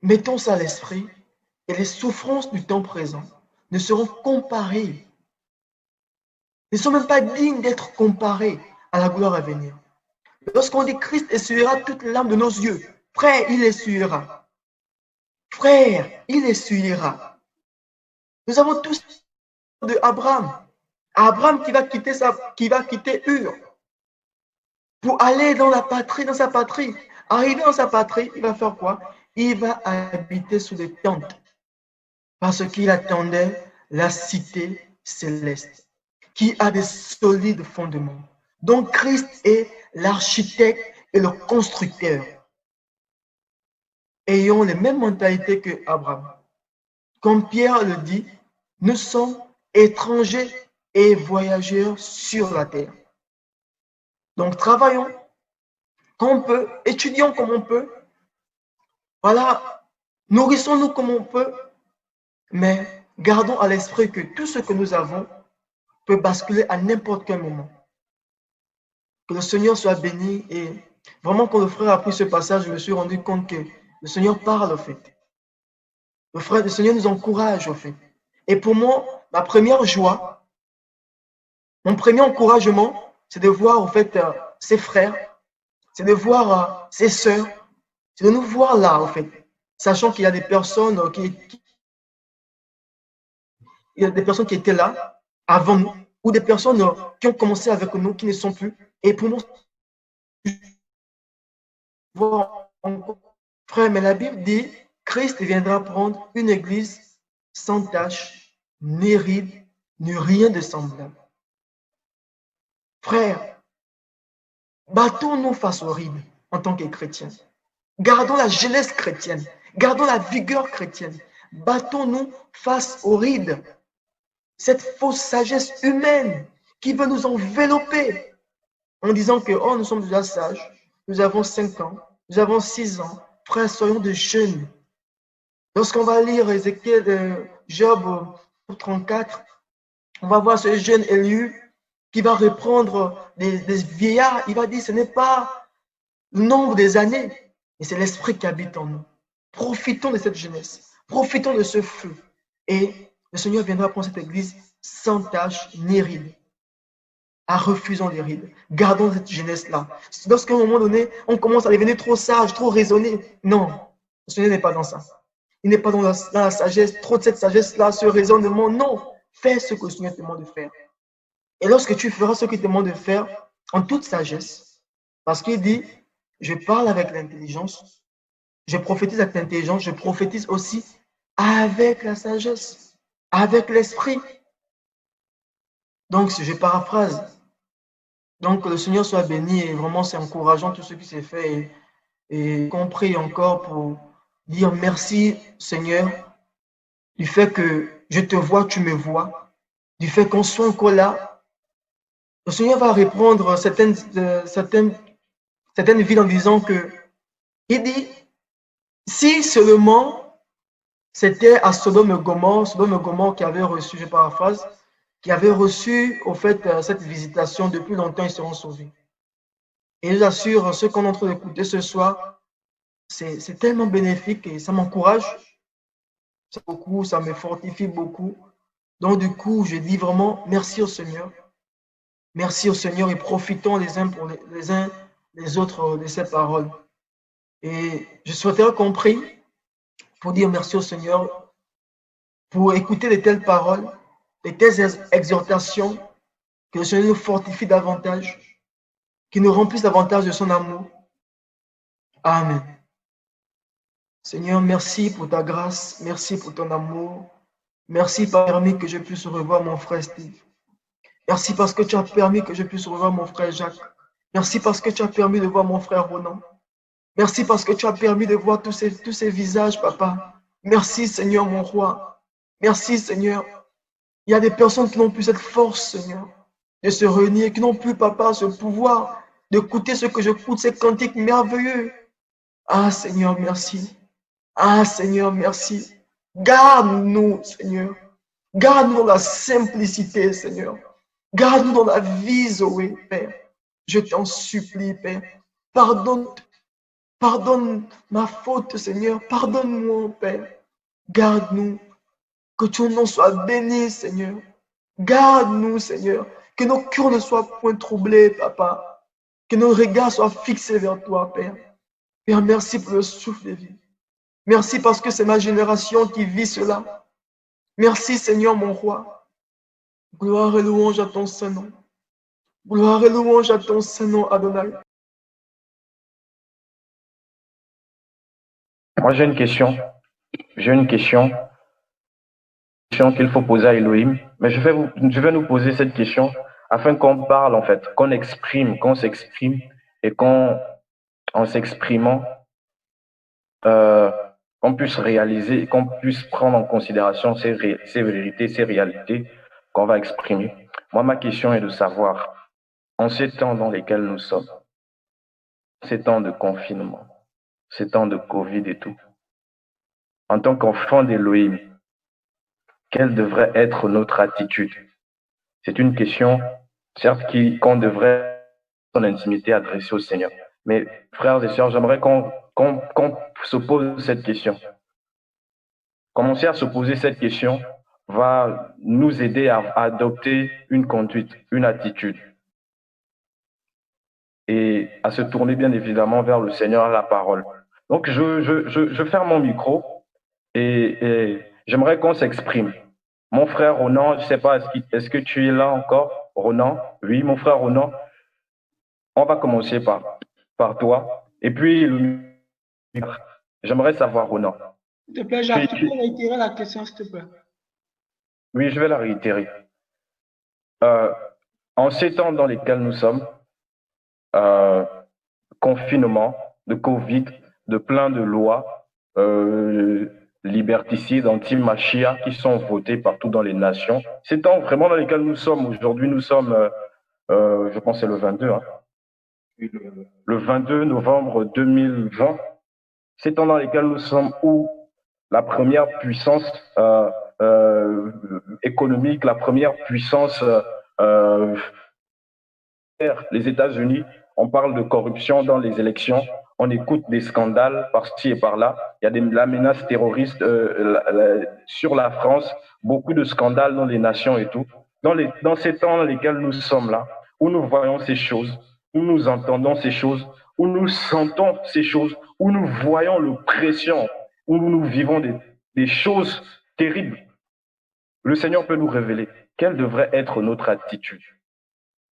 mettons ça à l'esprit et les souffrances du temps présent ne seront comparées, ne sont même pas dignes d'être comparées à la gloire à venir. Lorsqu'on dit Christ essuiera toutes les larmes de nos yeux, frère, il essuiera. Frère, il essuiera. Nous avons tous de Abraham. Abraham qui va quitter Ur pour aller dans sa patrie. Arrivé dans sa patrie, il va faire quoi? Il va habiter sous des tentes parce qu'il attendait la cité céleste qui a des solides fondements. Donc Christ est l'architecte et le constructeur. Ayons les mêmes mentalités que Abraham. Comme Pierre le dit, nous sommes étrangers et voyageurs sur la terre. Donc travaillons comme on peut, étudions comme on peut, voilà, nourrissons-nous comme on peut, mais gardons à l'esprit que tout ce que nous avons peut basculer à n'importe quel moment. Que le Seigneur soit béni. Et vraiment, quand le frère a pris ce passage, je me suis rendu compte que le Seigneur parle, au fait. Le Seigneur nous encourage, au fait. Et pour moi, ma première joie, mon premier encouragement, c'est de voir, au fait, ses frères, c'est de voir ses sœurs, c'est de nous voir là, au fait. Sachant qu'il y a des personnes qui étaient là avant nous, ou des personnes qui ont commencé avec nous, qui ne sont plus. Et pour moi, frère, mais la Bible dit, Christ viendra prendre une église sans tache, ni ride, ni rien de semblable. Frère, battons-nous face aux rides en tant que chrétiens. Gardons la jeunesse chrétienne, gardons la vigueur chrétienne. Battons-nous face aux rides. Cette fausse sagesse humaine qui veut nous envelopper en disant que oh, nous sommes déjà sages, nous avons 5 ans, nous avons 6 ans. Frères, soyons de jeunes. Lorsqu'on va lire Ézéchiel, Job 34, on va voir ce jeune Élu qui va reprendre des vieillards. Il va dire ce n'est pas le nombre des années, mais c'est l'esprit qui habite en nous. Profitons de cette jeunesse, profitons de ce feu. Et le Seigneur viendra prendre cette église sans tache ni ride. Refusons les rides. Gardons cette jeunesse-là. Lorsqu'à un moment donné, on commence à devenir trop sage, trop raisonné. Non, le Seigneur n'est pas dans ça. Il n'est pas dans la sagesse, trop de cette sagesse-là, ce raisonnement. Non, fais ce que le Seigneur te demande de faire. Et lorsque tu feras ce qu'il te demande de faire, en toute sagesse, parce qu'il dit, je parle avec l'intelligence, je prophétise avec l'intelligence, je prophétise aussi avec la sagesse, avec l'esprit. Donc, si je paraphrase, donc que le Seigneur soit béni et vraiment c'est encourageant tout ce qui s'est fait et compris encore pour dire merci Seigneur du fait que je te vois, tu me vois, du fait qu'on soit encore là. Le Seigneur va reprendre certaines vies en disant que il dit si seulement c'était à Sodome et Gomorrhe qui avait reçu, je paraphrase, qui avaient reçu au fait cette visitation depuis longtemps, ils seront sauvés. Et je vous assure, ceux qu'on est en train d'écouter ce soir, c'est tellement bénéfique et ça m'encourage beaucoup, ça me fortifie beaucoup. Donc du coup, je dis vraiment merci au Seigneur. Merci au Seigneur et profitons les uns pour les autres de ces paroles. Et je souhaiterais qu'on prie pour dire merci au Seigneur, pour écouter de telles paroles, de telles exhortations, que le Seigneur nous fortifie davantage, qu'il nous remplisse davantage de son amour. Amen. Seigneur, merci pour ta grâce, merci pour ton amour. Merci pour permis que je puisse revoir mon frère Steve. Merci parce que tu as permis que je puisse revoir mon frère Jacques. Merci parce que tu as permis de voir mon frère Ronan. Merci parce que tu as permis de voir tous ces visages, papa. Merci, Seigneur, mon roi. Merci, Seigneur. Il y a des personnes qui n'ont plus cette force, Seigneur. de se réunir, qui n'ont plus, papa, ce pouvoir d'écouter ce que j'écoute, ces cantiques merveilleux. Ah, Seigneur, merci. Ah, Seigneur, merci. Garde-nous, Seigneur. Garde-nous dans la simplicité, Seigneur. Garde-nous dans la vie, Zoé, Père. Je t'en supplie, Père. Pardonne, pardonne ma faute, Seigneur. Pardonne-moi, Père. Garde-nous. Que ton nom soit béni, Seigneur. Garde-nous, Seigneur. Que nos cœurs ne soient point troublés, Papa. Que nos regards soient fixés vers toi, Père. Père, merci pour le souffle de vie. Merci parce que c'est ma génération qui vit cela. Merci, Seigneur, mon roi. Gloire et louange à ton Saint-Nom. Gloire et louange à ton Saint-Nom, Adonai. Moi, j'ai une question. J'ai une question qu'il faut poser à Elohim. Mais je vais nous poser cette question afin qu'on parle, en fait, qu'on exprime, qu'on s'exprime et en s'exprimant, qu'on puisse réaliser, qu'on puisse prendre en considération ces vérités, ces réalités qu'on va exprimer. Moi, ma question est de savoir, en ces temps dans lesquels nous sommes, ces temps de confinement, ces temps de Covid et tout, en tant qu'enfant d'Elohim, quelle devrait être notre attitude? C'est une question, certes, qu'on devrait, en intimité, adresser au Seigneur. Mais, frères et sœurs, j'aimerais qu'on se pose cette question. Commencer à se poser cette question va nous aider à adopter une conduite, une attitude et à se tourner bien évidemment vers le Seigneur à la parole. Donc, je ferme mon micro et j'aimerais qu'on s'exprime. Mon frère Ronan, je ne sais pas, est-ce que tu es là encore, Ronan? Oui, mon frère Ronan. On va commencer par toi. Et puis, j'aimerais savoir, Ronan. S'il te plaît, Jacques, tu peux réitérer la question, s'il te plaît. Oui, je vais la réitérer. En ces temps dans lesquels nous sommes, confinement, de Covid, de plein de lois liberticides, anti-machia qui sont votées partout dans les nations. Ces temps vraiment dans lesquels nous sommes aujourd'hui, nous sommes, je pense que c'est le 22, hein, le 22 novembre 2020. Ces temps dans lesquels nous sommes où la première puissance économique, la première puissance les États-Unis, on parle de corruption dans les élections, on écoute des scandales par-ci et par-là. Il y a la menace terroriste sur la France, beaucoup de scandales dans les nations et tout. Dans ces temps dans lesquels nous sommes là, où nous voyons ces choses, où nous entendons ces choses, où nous sentons ces choses, où nous voyons l'oppression, où nous vivons des choses terribles, le Seigneur peut nous révéler quelle devrait être notre attitude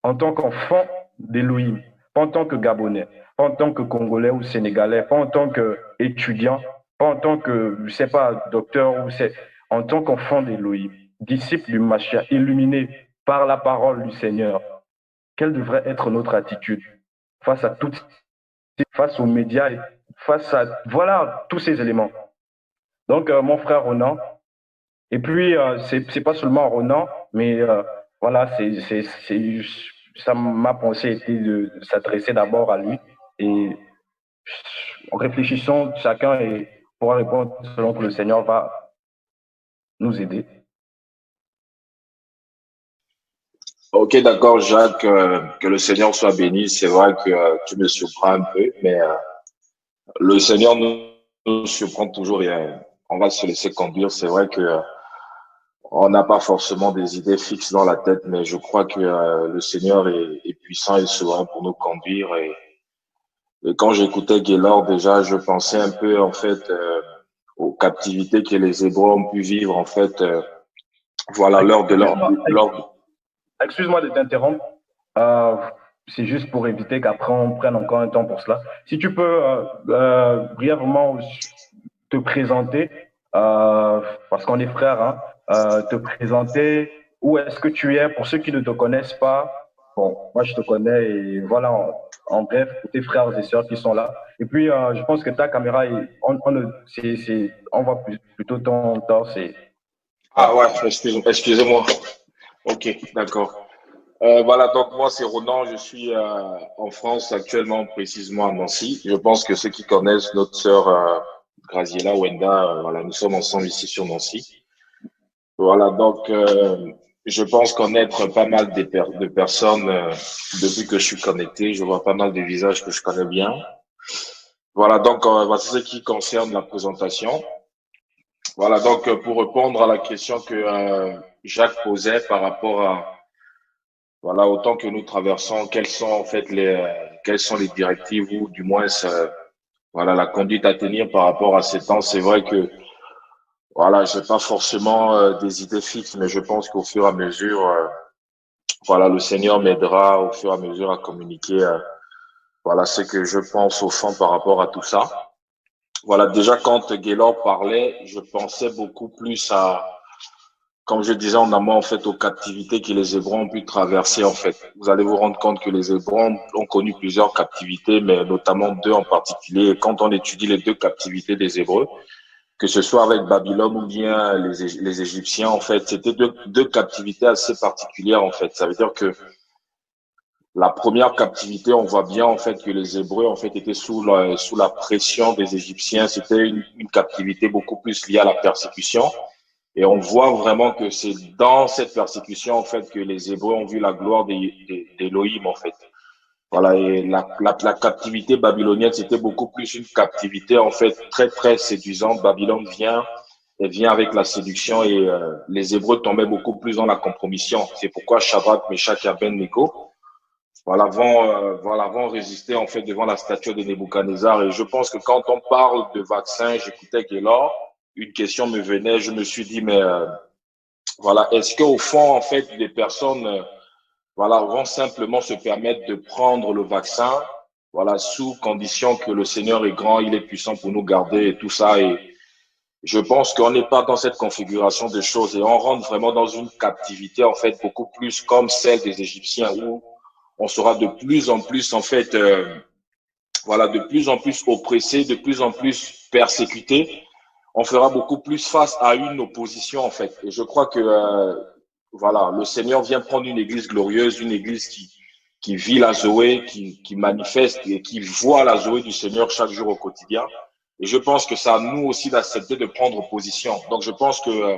en tant qu'enfant d'Elohim, pas en tant que Gabonais, pas en tant que Congolais ou Sénégalais, pas en tant qu'étudiant, pas en tant que, je sais pas, docteur, en tant qu'enfant d'Elohim, disciple du Mashiach, illuminé par la parole du Seigneur. Quelle devrait être notre attitude face à face aux médias, face à, voilà, tous ces éléments. Donc, mon frère Ronan, et puis, c'est pas seulement Ronan, mais voilà, ma pensée était de s'adresser d'abord à lui et en réfléchissant chacun et pour répondre selon que le Seigneur va nous aider. Ok, d'accord, Jacques, que le Seigneur soit béni. C'est vrai que tu me surprends un peu, mais le Seigneur nous surprend toujours et on va se laisser conduire. C'est vrai que on n'a pas forcément des idées fixes dans la tête, mais je crois que le Seigneur est puissant et souverain pour nous conduire. Et quand j'écoutais Gaylord, déjà, je pensais un peu, en fait, aux captivités que les Hébreux ont pu vivre, en fait, voilà, lors de leur... Excuse-moi de t'interrompre. C'est juste pour éviter qu'après on prenne encore un temps pour cela. Si tu peux brièvement te présenter, parce qu'on est frères, hein, te présenter, où est-ce que tu es pour ceux qui ne te connaissent pas. Bon, moi je te connais et voilà, en bref, pour tes frères et sœurs qui sont là. Et puis, je pense que ta caméra, on voit plutôt ton c'est... Ah ouais, excusez-moi. Ok, d'accord. Voilà, donc moi c'est Ronan, je suis en France actuellement, précisément à Nancy. Je pense que ceux qui connaissent notre sœur Graziella Wenda, voilà, nous sommes ensemble ici sur Nancy. Voilà, donc je pense connaître pas mal de personnes depuis que je suis connecté. Je vois pas mal de visages que je connais bien. Voilà, donc voici ce qui concerne la présentation. Voilà, donc pour répondre à la question que Jacques posait par rapport à voilà, autant que nous traversons, quelles sont les directives ou du moins, voilà, la conduite à tenir par rapport à ces temps. C'est vrai que, voilà, j'ai pas forcément des idées fixes, mais je pense qu'au fur et à mesure, voilà, le Seigneur m'aidera au fur et à mesure à communiquer, voilà, ce que je pense au fond par rapport à tout ça. Voilà, déjà quand Gaylord parlait, je pensais beaucoup plus à comme je disais en amont, en fait, aux captivités que les Hébreux ont pu traverser, en fait. Vous allez vous rendre compte que les Hébreux ont connu plusieurs captivités, mais notamment deux en particulier. Et quand on étudie les deux captivités des Hébreux, que ce soit avec Babylone ou bien les Égyptiens, en fait, c'était deux captivités assez particulières, en fait. Ça veut dire que la première captivité, on voit bien, en fait, que les Hébreux, en fait, étaient sous la pression des Égyptiens. C'était une captivité beaucoup plus liée à la persécution. Et on voit vraiment que c'est dans cette persécution, en fait, que les Hébreux ont vu la gloire d'Élohim, en fait. Voilà, et la captivité babylonienne, c'était beaucoup plus une captivité, en fait, très, très séduisante. Babylone vient avec la séduction et les Hébreux tombaient beaucoup plus dans la compromission. C'est pourquoi Shadrach, Meshach et Abednego, vont résister, en fait, devant la statue de Nebuchadnezzar. Et je pense que quand on parle de vaccin, j'écoutais Gaylord, une question me venait, je me suis dit, mais voilà, est-ce qu'au fond, en fait, les personnes voilà, vont simplement se permettre de prendre le vaccin, voilà, sous condition que le Seigneur est grand, il est puissant pour nous garder et tout ça. Et je pense qu'on n'est pas dans cette configuration de choses et on rentre vraiment dans une captivité, en fait, beaucoup plus comme celle des Égyptiens où on sera de plus en plus, en fait, voilà, de plus en plus oppressé, de plus en plus persécuté. On fera beaucoup plus face à une opposition, en fait. Et je crois que, voilà, le Seigneur vient prendre une église glorieuse, une église qui vit la Zoé, qui manifeste et qui voit la Zoé du Seigneur chaque jour au quotidien. Et je pense que c'est à nous aussi d'accepter de prendre position. Donc, je pense que,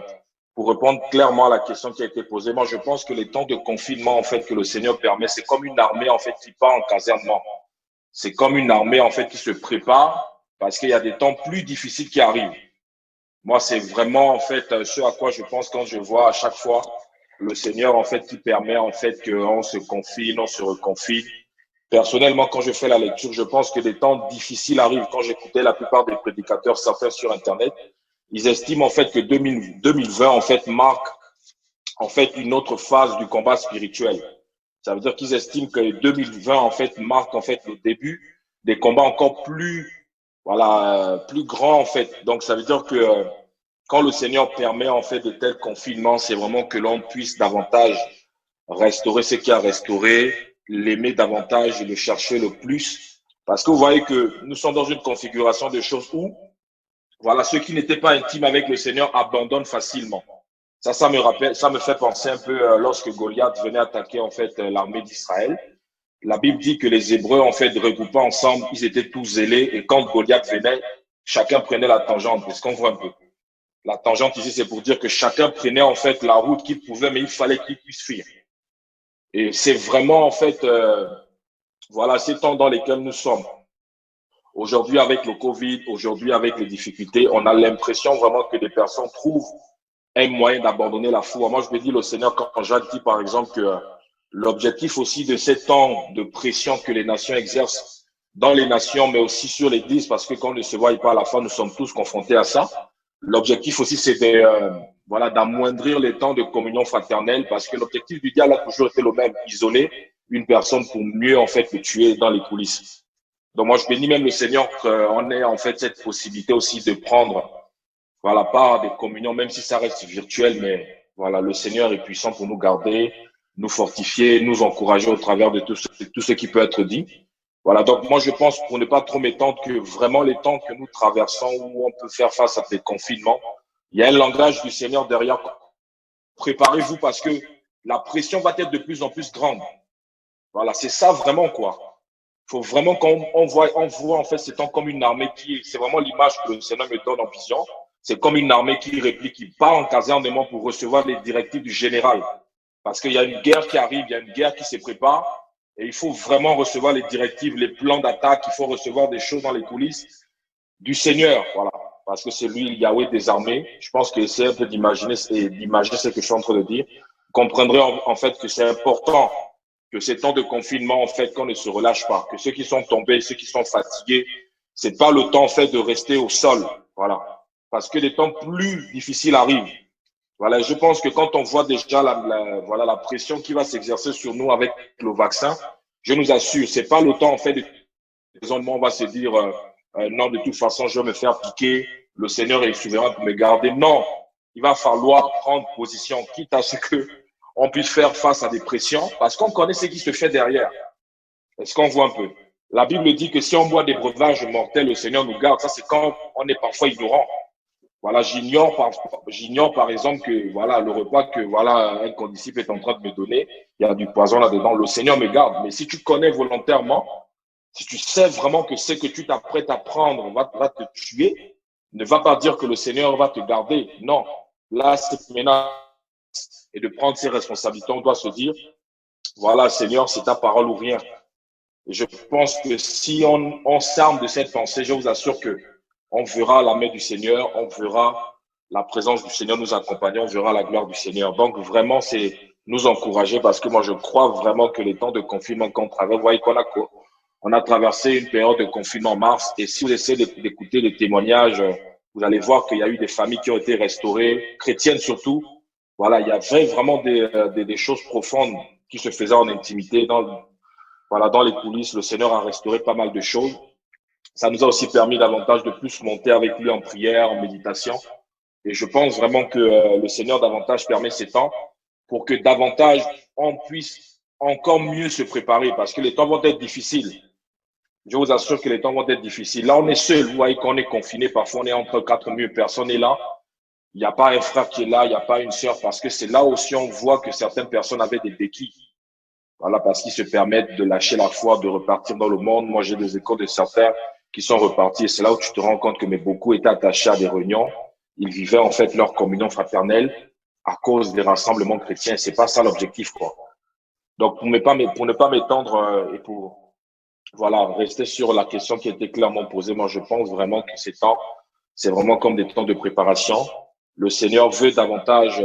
pour répondre clairement à la question qui a été posée, moi, je pense que les temps de confinement, en fait, que le Seigneur permet, c'est comme une armée, en fait, qui part en casernement. C'est comme une armée, en fait, qui se prépare parce qu'il y a des temps plus difficiles qui arrivent. Moi, c'est vraiment, en fait, ce à quoi je pense quand je vois à chaque fois le Seigneur, en fait, qui permet, en fait, qu'on se confine, on se reconfine. Personnellement, quand je fais la lecture, je pense que des temps difficiles arrivent. Quand j'écoutais la plupart des prédicateurs, certains sur Internet, ils estiment, en fait, que 2020, en fait, marque, en fait, une autre phase du combat spirituel. Ça veut dire qu'ils estiment que 2020, en fait, marque, en fait, le début des combats encore plus, voilà, plus grands, en fait. Donc, ça veut dire que quand le Seigneur permet, en fait, de tels confinements, c'est vraiment que l'on puisse davantage restaurer ce qui a restauré, l'aimer davantage et le chercher le plus. Parce que vous voyez que nous sommes dans une configuration de choses où, voilà, ceux qui n'étaient pas intimes avec le Seigneur abandonnent facilement. Ça me rappelle, ça me fait penser un peu lorsque Goliath venait attaquer, en fait, l'armée d'Israël. La Bible dit que les Hébreux, en fait, regroupés ensemble, ils étaient tous zélés et quand Goliath venait, chacun prenait la tangente. Est-ce qu'on voit un peu? La tangente ici, c'est pour dire que chacun prenait, en fait, la route qu'il pouvait, mais il fallait qu'il puisse fuir. Et c'est vraiment, en fait, voilà, ces temps dans lesquels nous sommes. Aujourd'hui, avec le Covid, aujourd'hui, avec les difficultés, on a l'impression vraiment que des personnes trouvent un moyen d'abandonner la foi. Moi, je me dis, le Seigneur, quand Jacques dit, par exemple, que l'objectif aussi de ces temps de pression que les nations exercent dans les nations, mais aussi sur l'Église, parce que quand on ne se voit pas à la fin, nous sommes tous confrontés à ça. L'objectif aussi, c'est de, voilà, d'amoindrir les temps de communion fraternelle, parce que l'objectif du diable a toujours été le même, isoler une personne pour mieux, en fait, le tuer dans les coulisses. Donc, moi, je bénis même le Seigneur qu'on ait, en fait, cette possibilité aussi de prendre, voilà, part des communions, même si ça reste virtuel, mais voilà, le Seigneur est puissant pour nous garder, nous fortifier, nous encourager au travers de tout ce qui peut être dit. Voilà, donc moi je pense, pour ne pas trop m'étendre, que vraiment les temps que nous traversons, où on peut faire face à des confinements, il y a un langage du Seigneur derrière. Préparez-vous parce que la pression va être de plus en plus grande. Voilà, c'est ça vraiment, quoi. Il faut vraiment qu'on voit en fait ces temps comme une armée c'est vraiment l'image que le Seigneur me donne en vision. C'est comme une armée qui réplique, qui part en casernement pour recevoir les directives du général. Parce qu'il y a une guerre qui arrive, il y a une guerre qui se prépare et il faut vraiment recevoir les directives, les plans d'attaque, il faut recevoir des choses dans les coulisses du Seigneur, voilà. Parce que c'est lui, Yahweh des armées. Je pense que c'est un peu d'imaginer ce que je suis en train de dire. Vous comprendrez en fait que c'est important que ces temps de confinement, en fait, qu'on ne se relâche pas, que ceux qui sont tombés, ceux qui sont fatigués, c'est pas le temps, en fait, de rester au sol, voilà. Parce que des temps plus difficiles arrivent. Voilà, je pense que quand on voit déjà la pression qui va s'exercer sur nous avec le vaccin, je nous assure, c'est pas le temps, en fait, de on va se dire, non, de toute façon, je vais me faire piquer, le Seigneur est souverain pour me garder. Non, il va falloir prendre position, quitte à ce que on puisse faire face à des pressions, parce qu'on connaît ce qui se fait derrière. Est-ce qu'on voit un peu? La Bible dit que si on boit des breuvages mortels, le Seigneur nous garde. Ça, c'est quand on est parfois ignorant. Voilà, j'ignore par exemple que voilà le repas que voilà un condisciple est en train de me donner, il y a du poison là-dedans. Le Seigneur me garde. Mais si tu connais volontairement, si tu sais vraiment que ce que tu t'apprêtes à prendre va te tuer, ne va pas dire que le Seigneur va te garder. Non, là c'est maintenant et de prendre ses responsabilités. On doit se dire, voilà Seigneur, c'est ta parole ou rien. Et je pense que si on s'arme de cette pensée, je vous assure que on verra la main du Seigneur, on verra la présence du Seigneur nous accompagner, on verra la gloire du Seigneur. Donc vraiment, c'est nous encourager parce que moi, je crois vraiment que les temps de confinement qu'on traverse, vous voyez on a traversé une période de confinement en mars et si vous essayez d'écouter les témoignages, vous allez voir qu'il y a eu des familles qui ont été restaurées, chrétiennes surtout. Voilà, il y avait vraiment des choses profondes qui se faisaient en intimité dans les coulisses. Le Seigneur a restauré pas mal de choses. Ça nous a aussi permis davantage de plus monter avec lui en prière, en méditation. Et je pense vraiment que le Seigneur davantage permet ces temps pour que davantage on puisse encore mieux se préparer parce que les temps vont être difficiles. Je vous assure que les temps vont être difficiles. Là, on est seul. Vous voyez qu'on est confiné. Parfois, on est entre quatre murs. Personne n'est là. Il n'y a pas un frère qui est là. Il n'y a pas une sœur parce que c'est là aussi on voit que certaines personnes avaient des béquilles. Voilà, parce qu'ils se permettent de lâcher la foi, de repartir dans le monde. Moi, j'ai des échos de certains qui sont repartis. Et c'est là où tu te rends compte que beaucoup étaient attachés à des réunions. Ils vivaient en fait leur communion fraternelle à cause des rassemblements chrétiens. C'est pas ça l'objectif, quoi. Donc, pour ne pas m'étendre et pour rester sur la question qui a été clairement posée, moi, je pense vraiment que ces temps, c'est vraiment comme des temps de préparation. Le Seigneur veut davantage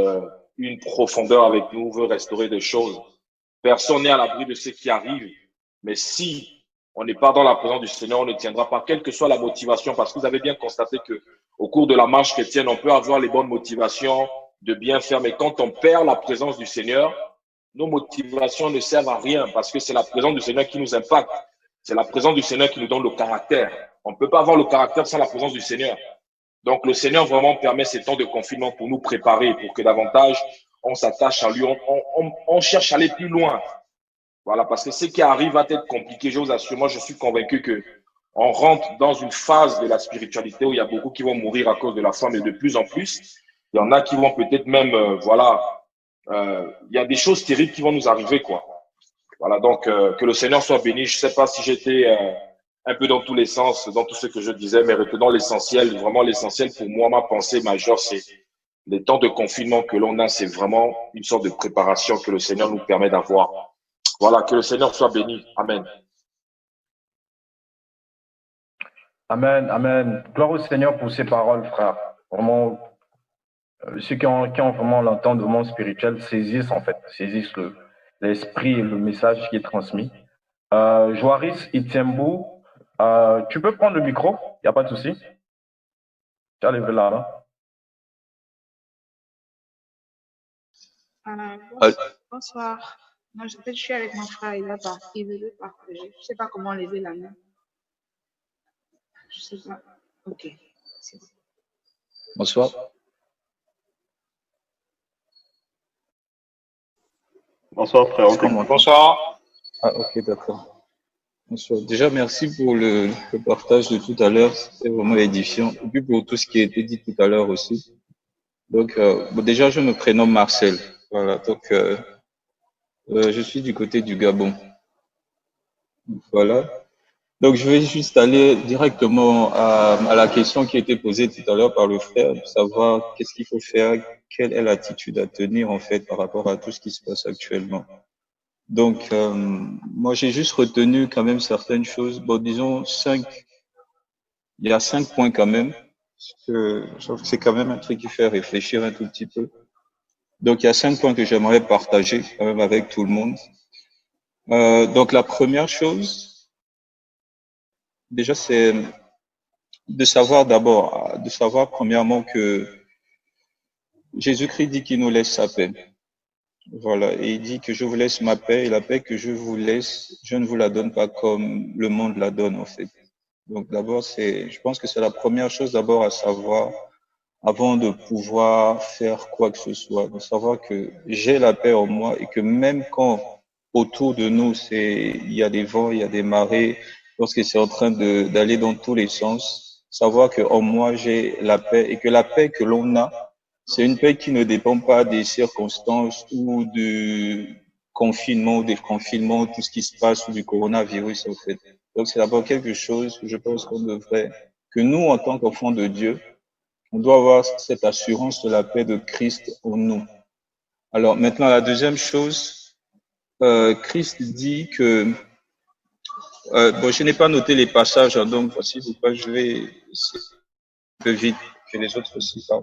une profondeur avec nous, veut restaurer des choses. Personne n'est à l'abri de ce qui arrive. Mais si on n'est pas dans la présence du Seigneur, on ne tiendra pas, quelle que soit la motivation, parce que vous avez bien constaté que au cours de la marche chrétienne, on peut avoir les bonnes motivations de bien faire, mais quand on perd la présence du Seigneur, nos motivations ne servent à rien parce que c'est la présence du Seigneur qui nous impacte. C'est la présence du Seigneur qui nous donne le caractère. On ne peut pas avoir le caractère sans la présence du Seigneur. Donc, le Seigneur vraiment permet ces temps de confinement pour nous préparer, pour que davantage on s'attache à lui, on cherche à aller plus loin. Voilà, parce que ce qui arrive va être compliqué. Je vous assure, moi, je suis convaincu que on rentre dans une phase de la spiritualité où il y a beaucoup qui vont mourir à cause de la foi, mais de plus en plus, il y en a qui vont peut-être même, il y a des choses terribles qui vont nous arriver, quoi. Voilà, donc que le Seigneur soit béni. Je sais pas si j'étais un peu dans tous les sens, dans tout ce que je disais, mais retenons l'essentiel. Vraiment, l'essentiel pour moi, ma pensée majeure, c'est les temps de confinement que l'on a, c'est vraiment une sorte de préparation que le Seigneur nous permet d'avoir. Voilà, que le Seigneur soit béni. Amen. Amen, amen. Gloire au Seigneur pour ces paroles, frère. Vraiment, ceux qui ont vraiment l'entendement spirituel saisissent l'esprit et le message qui est transmis. Joaris Itiembu, tu peux prendre le micro, il n'y a pas de souci. Tu as levé là. Bonsoir. Non, je suis avec mon frère, il veut partager. Je ne sais pas comment lever la main. Je ne sais pas. Ok. C'est bon. Bonsoir. Bonsoir, frère. Bonsoir. Ah, ok, d'accord. Bonsoir. Déjà, merci pour le partage de tout à l'heure. C'était vraiment édifiant. Et puis pour tout ce qui a été dit tout à l'heure aussi. Donc, déjà, je me prénomme Marcel. Voilà. Donc, Je suis du côté du Gabon. Voilà. Donc, je vais juste aller directement à la question qui a été posée tout à l'heure par le frère, de savoir qu'est-ce qu'il faut faire, quelle est l'attitude à tenir, en fait, par rapport à tout ce qui se passe actuellement. Donc, moi, j'ai juste retenu quand même certaines choses. Bon, disons, il y a 5 points quand même, parce que je trouve que c'est quand même un truc qui fait réfléchir un tout petit peu. Donc, il y a 5 points que j'aimerais partager quand même avec tout le monde. Donc, la première chose, déjà, c'est de savoir d'abord, de savoir premièrement que Jésus-Christ dit qu'il nous laisse sa paix. Voilà, et il dit que je vous laisse ma paix, et la paix que je vous laisse, je ne vous la donne pas comme le monde la donne en fait. Donc d'abord, je pense que c'est la première chose d'abord à savoir avant de pouvoir faire quoi que ce soit, de savoir que j'ai la paix en moi et que même quand autour de nous, il y a des vents, il y a des marées, lorsque c'est en train d'aller dans tous les sens, savoir que en moi j'ai la paix et que la paix que l'on a, c'est une paix qui ne dépend pas des circonstances ou du confinement ou des confinements, tout ce qui se passe ou du coronavirus en fait. Donc c'est d'abord quelque chose que je pense que nous en tant qu'enfants de Dieu, on doit avoir cette assurance de la paix de Christ en nous. Alors maintenant, la deuxième chose, Christ dit que, bon, je n'ai pas noté les passages, hein, donc voici pourquoi je vais essayer un peu vite que les autres aussi parlent.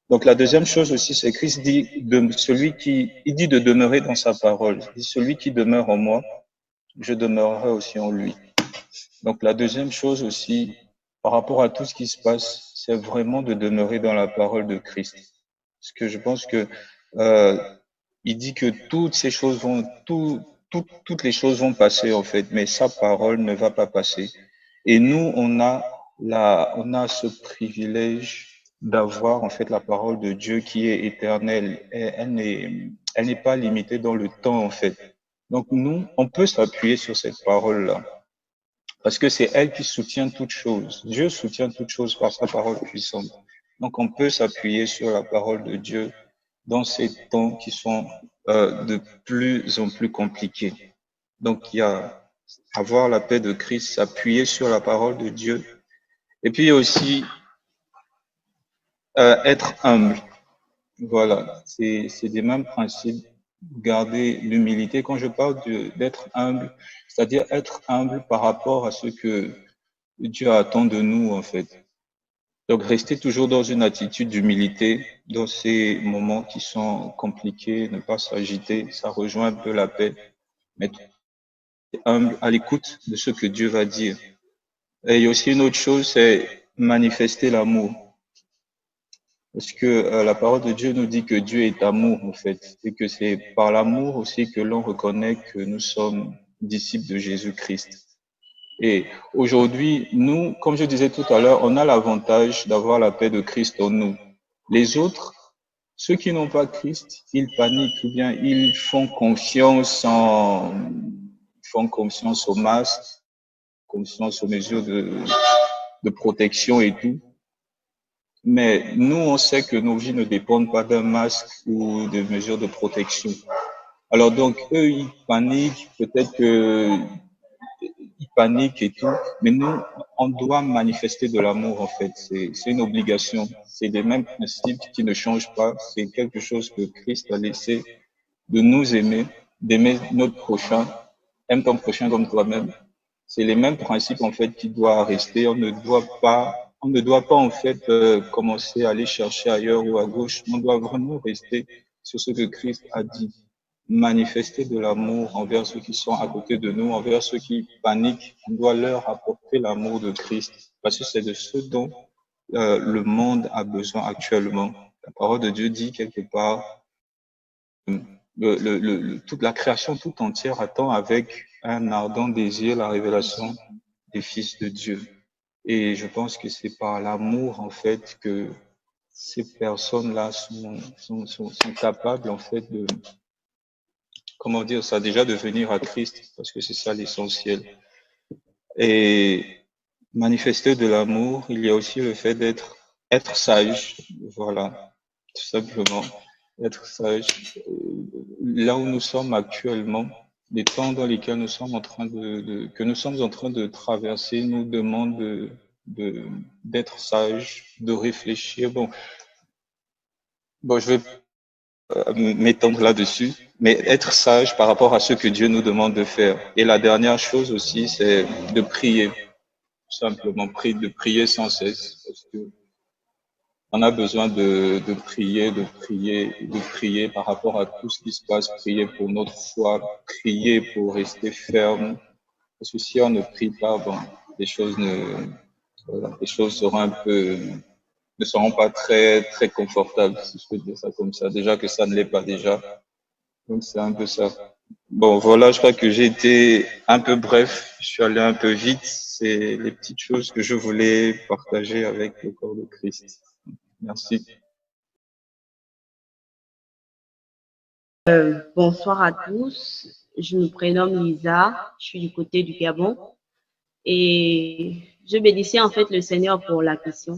Donc la deuxième chose aussi, c'est Christ dit il dit de demeurer dans sa parole. Il dit celui qui demeure en moi, je demeurerai aussi en lui. Donc la deuxième chose aussi, par rapport à tout ce qui se passe, c'est vraiment de demeurer dans la parole de Christ. Parce que je pense que il dit que toutes ces choses toutes les choses vont passer en fait, mais sa parole ne va pas passer. Et nous, on a ce privilège d'avoir en fait la parole de Dieu qui est éternelle. Et elle n'est pas limitée dans le temps en fait. Donc nous, on peut s'appuyer sur cette parole-là. Parce que c'est elle qui soutient toutes choses. Dieu soutient toutes choses par sa parole puissante. Donc on peut s'appuyer sur la parole de Dieu dans ces temps qui sont de plus en plus compliqués. Donc il y a avoir la paix de Christ, s'appuyer sur la parole de Dieu. Et puis aussi être humble. Voilà, c'est des mêmes principes. Garder l'humilité. Quand je parle d'être humble, c'est-à-dire être humble par rapport à ce que Dieu attend de nous, en fait. Donc, rester toujours dans une attitude d'humilité dans ces moments qui sont compliqués, ne pas s'agiter, ça rejoint un peu la paix, mais être humble à l'écoute de ce que Dieu va dire. Et il y a aussi une autre chose, c'est manifester l'amour. Parce que la parole de Dieu nous dit que Dieu est amour, en fait, et que c'est par l'amour aussi que l'on reconnaît que nous sommes disciples de Jésus-Christ. Et aujourd'hui, nous, comme je disais tout à l'heure, on a l'avantage d'avoir la paix de Christ en nous. Les autres, ceux qui n'ont pas Christ, ils paniquent ou bien ils font confiance aux masques, confiance aux mesures de protection et tout. Mais nous, on sait que nos vies ne dépendent pas d'un masque ou de mesures de protection. Alors donc, eux, ils paniquent, peut-être que ils paniquent et tout, mais nous, on doit manifester de l'amour en fait. C'est une obligation. C'est les mêmes principes qui ne changent pas. C'est quelque chose que Christ a laissé de nous aimer, d'aimer notre prochain. Aime ton prochain comme toi-même. C'est les mêmes principes en fait qui doivent rester. On ne doit pas en fait commencer à aller chercher ailleurs ou à gauche. On doit vraiment rester sur ce que Christ a dit. Manifester de l'amour envers ceux qui sont à côté de nous, envers ceux qui paniquent. On doit leur apporter l'amour de Christ parce que c'est de ce dont le monde a besoin actuellement. La parole de Dieu dit quelque part, toute la création tout entière attend avec un ardent désir la révélation des fils de Dieu. Et je pense que c'est par l'amour en fait que ces personnes-là sont capables en fait de comment dire ça, déjà de venir à Christ, parce que c'est ça l'essentiel. Et manifester de l'amour, il y a aussi le fait être sage, voilà, tout simplement. être sage. Là où nous sommes actuellement, les temps dans lesquels nous sommes en train que nous sommes en train de traverser nous demandent d'être sage, de réfléchir. Bon, je vais m'étendre là-dessus, mais être sage par rapport à ce que Dieu nous demande de faire. Et la dernière chose aussi, c'est de prier, simplement de prier sans cesse, parce que on a besoin de prier par rapport à tout ce qui se passe, prier pour notre foi, prier pour rester ferme, parce que si on ne prie pas, bon, les choses seront ne seront pas très, très confortables, si je peux dire ça comme ça. Déjà que ça ne l'est pas déjà. Donc, c'est un peu ça. Bon, voilà, je crois que j'ai été un peu bref. Je suis allé un peu vite. C'est les petites choses que je voulais partager avec le corps de Christ. Merci. Bonsoir à tous. Je me prénomme Lisa. Je suis du côté du Gabon. Et je bénissais en fait le Seigneur pour la question.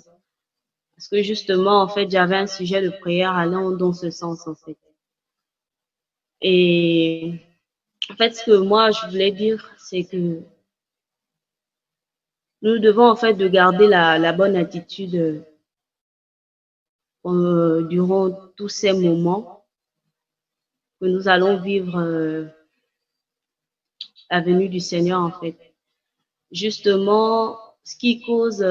Parce que justement, en fait, j'avais un sujet de prière allant dans ce sens, en fait. Et en fait, ce que moi, je voulais dire, c'est que nous devons, en fait, de garder la bonne attitude durant tous ces moments que nous allons vivre la venue du Seigneur, en fait. Justement, ce qui cause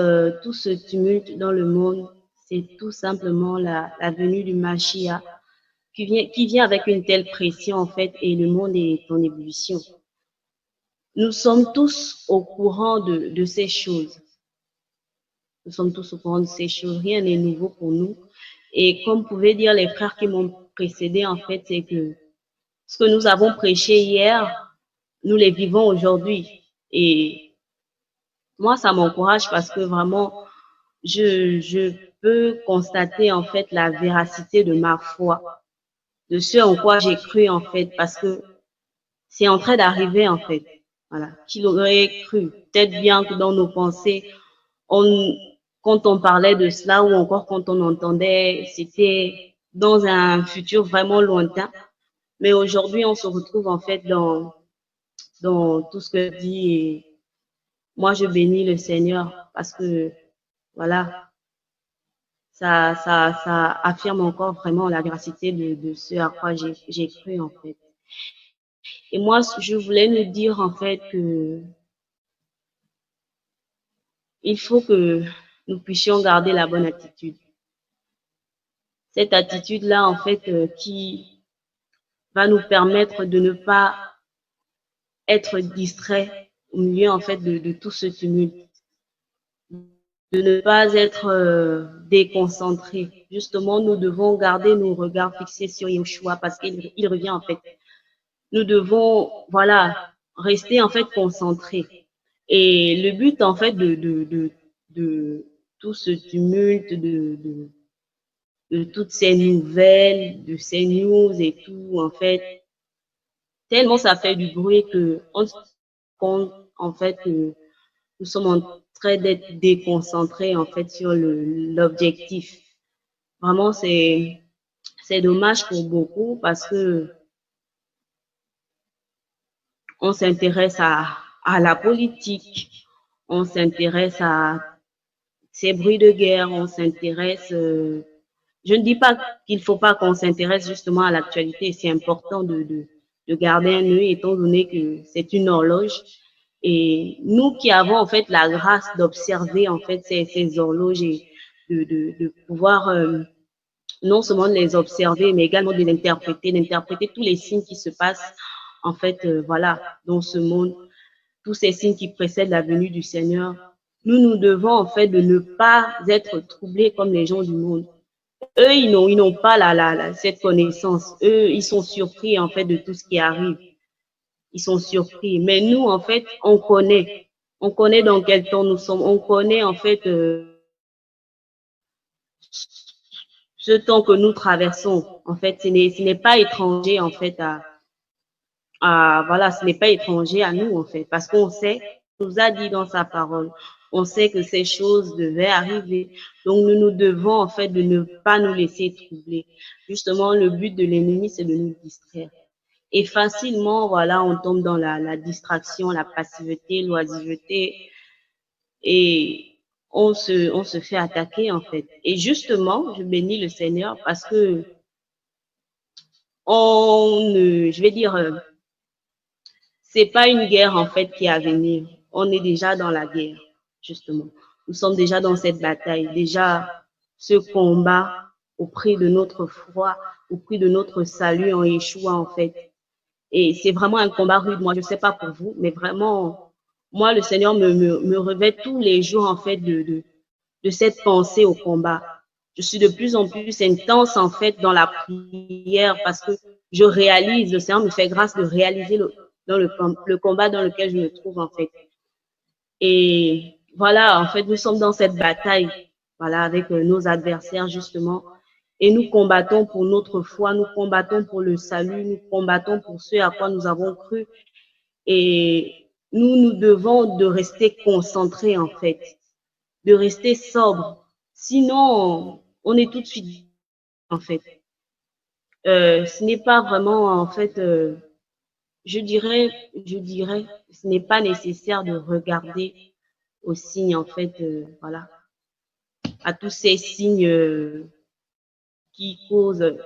tout ce tumulte dans le monde, c'est tout simplement la venue du Mashiach qui vient avec une telle pression, en fait, et le monde est en ébullition. Nous sommes tous au courant de ces choses. Nous sommes tous au courant de ces choses. Rien n'est nouveau pour nous. Et comme pouvaient dire les frères qui m'ont précédé, en fait, c'est que ce que nous avons prêché hier, nous les vivons aujourd'hui. Et moi, ça m'encourage parce que vraiment, je peux constater, en fait, la véracité de ma foi, de ce en quoi j'ai cru, en fait, parce que c'est en train d'arriver, en fait. Voilà. Qui l'aurait cru? Peut-être bien que dans nos pensées, quand on parlait de cela ou encore quand on entendait, c'était dans un futur vraiment lointain. Mais aujourd'hui, on se retrouve en fait dans tout ce que dit. Et moi, je bénis le Seigneur parce que, voilà, ça affirme encore vraiment la véracité de ce à quoi j'ai cru, en fait. Et moi, je voulais nous dire, en fait, que il faut que nous puissions garder la bonne attitude. Cette attitude-là, en fait, qui va nous permettre de ne pas être distrait au milieu, en fait, de tout ce tumulte. De ne pas être déconcentré. Justement, nous devons garder nos regards fixés sur Yeshua parce qu'il revient, en fait. Nous devons, voilà, rester, en fait, concentrés. Et le but, en fait, de tout ce tumulte, de toutes ces nouvelles, de ces news et tout, en fait, tellement ça fait du bruit que on se rend compte, en fait, que nous sommes en train d'être déconcentrés, en fait, sur l'objectif. Vraiment, c'est dommage pour beaucoup parce que on s'intéresse à la politique, on s'intéresse à ces bruits de guerre, on s'intéresse. Je ne dis pas qu'il ne faut pas qu'on s'intéresse justement à l'actualité. C'est important de garder un œil étant donné que c'est une horloge. Et nous qui avons en fait la grâce d'observer en fait ces horloges et de pouvoir non seulement les observer, mais également de d'interpréter tous les signes qui se passent en fait, voilà, dans ce monde, tous ces signes qui précèdent la venue du Seigneur. Nous devons en fait de ne pas être troublés comme les gens du monde. Eux, ils n'ont pas cette connaissance. Eux, ils sont surpris en fait de tout ce qui arrive. Ils sont surpris. Mais nous, en fait, on connaît. On connaît dans quel temps nous sommes. On connaît en fait ce temps que nous traversons. En fait, ce n'est pas étranger en fait voilà, ce n'est pas étranger à nous en fait, parce qu'on sait, il nous a dit dans sa parole, On sait que ces choses devaient arriver. Donc, nous nous devons en fait de ne pas nous laisser troubler. Justement, le but de l'ennemi, c'est de nous distraire. Et facilement, voilà, on tombe dans la distraction, la passivité, l'oisiveté, et on se fait attaquer en fait. Et justement, je bénis le Seigneur parce que je vais dire, c'est pas une guerre en fait qui est à venir. On est déjà dans la guerre, justement. Nous sommes déjà dans cette bataille, déjà ce combat au prix de notre foi, au prix de notre salut en Yeshua en fait. Et c'est vraiment un combat rude. Moi, je ne sais pas pour vous, mais vraiment, moi, le Seigneur me revêt tous les jours, en fait, de cette pensée au combat. Je suis de plus en plus intense, en fait, dans la prière parce que je réalise, le Seigneur me fait grâce de réaliser le combat dans lequel je me trouve, en fait. Et voilà, en fait, nous sommes dans cette bataille, voilà, avec nos adversaires, justement. Et nous combattons pour notre foi, nous combattons pour le salut, nous combattons pour ce à quoi nous avons cru. Et nous devons de rester concentrés, en fait, de rester sobres. Sinon, on est tout de suite, en fait. Ce n'est pas vraiment, en fait, je dirais, ce n'est pas nécessaire de regarder aux signes, en fait, voilà, à tous ces signes qui causent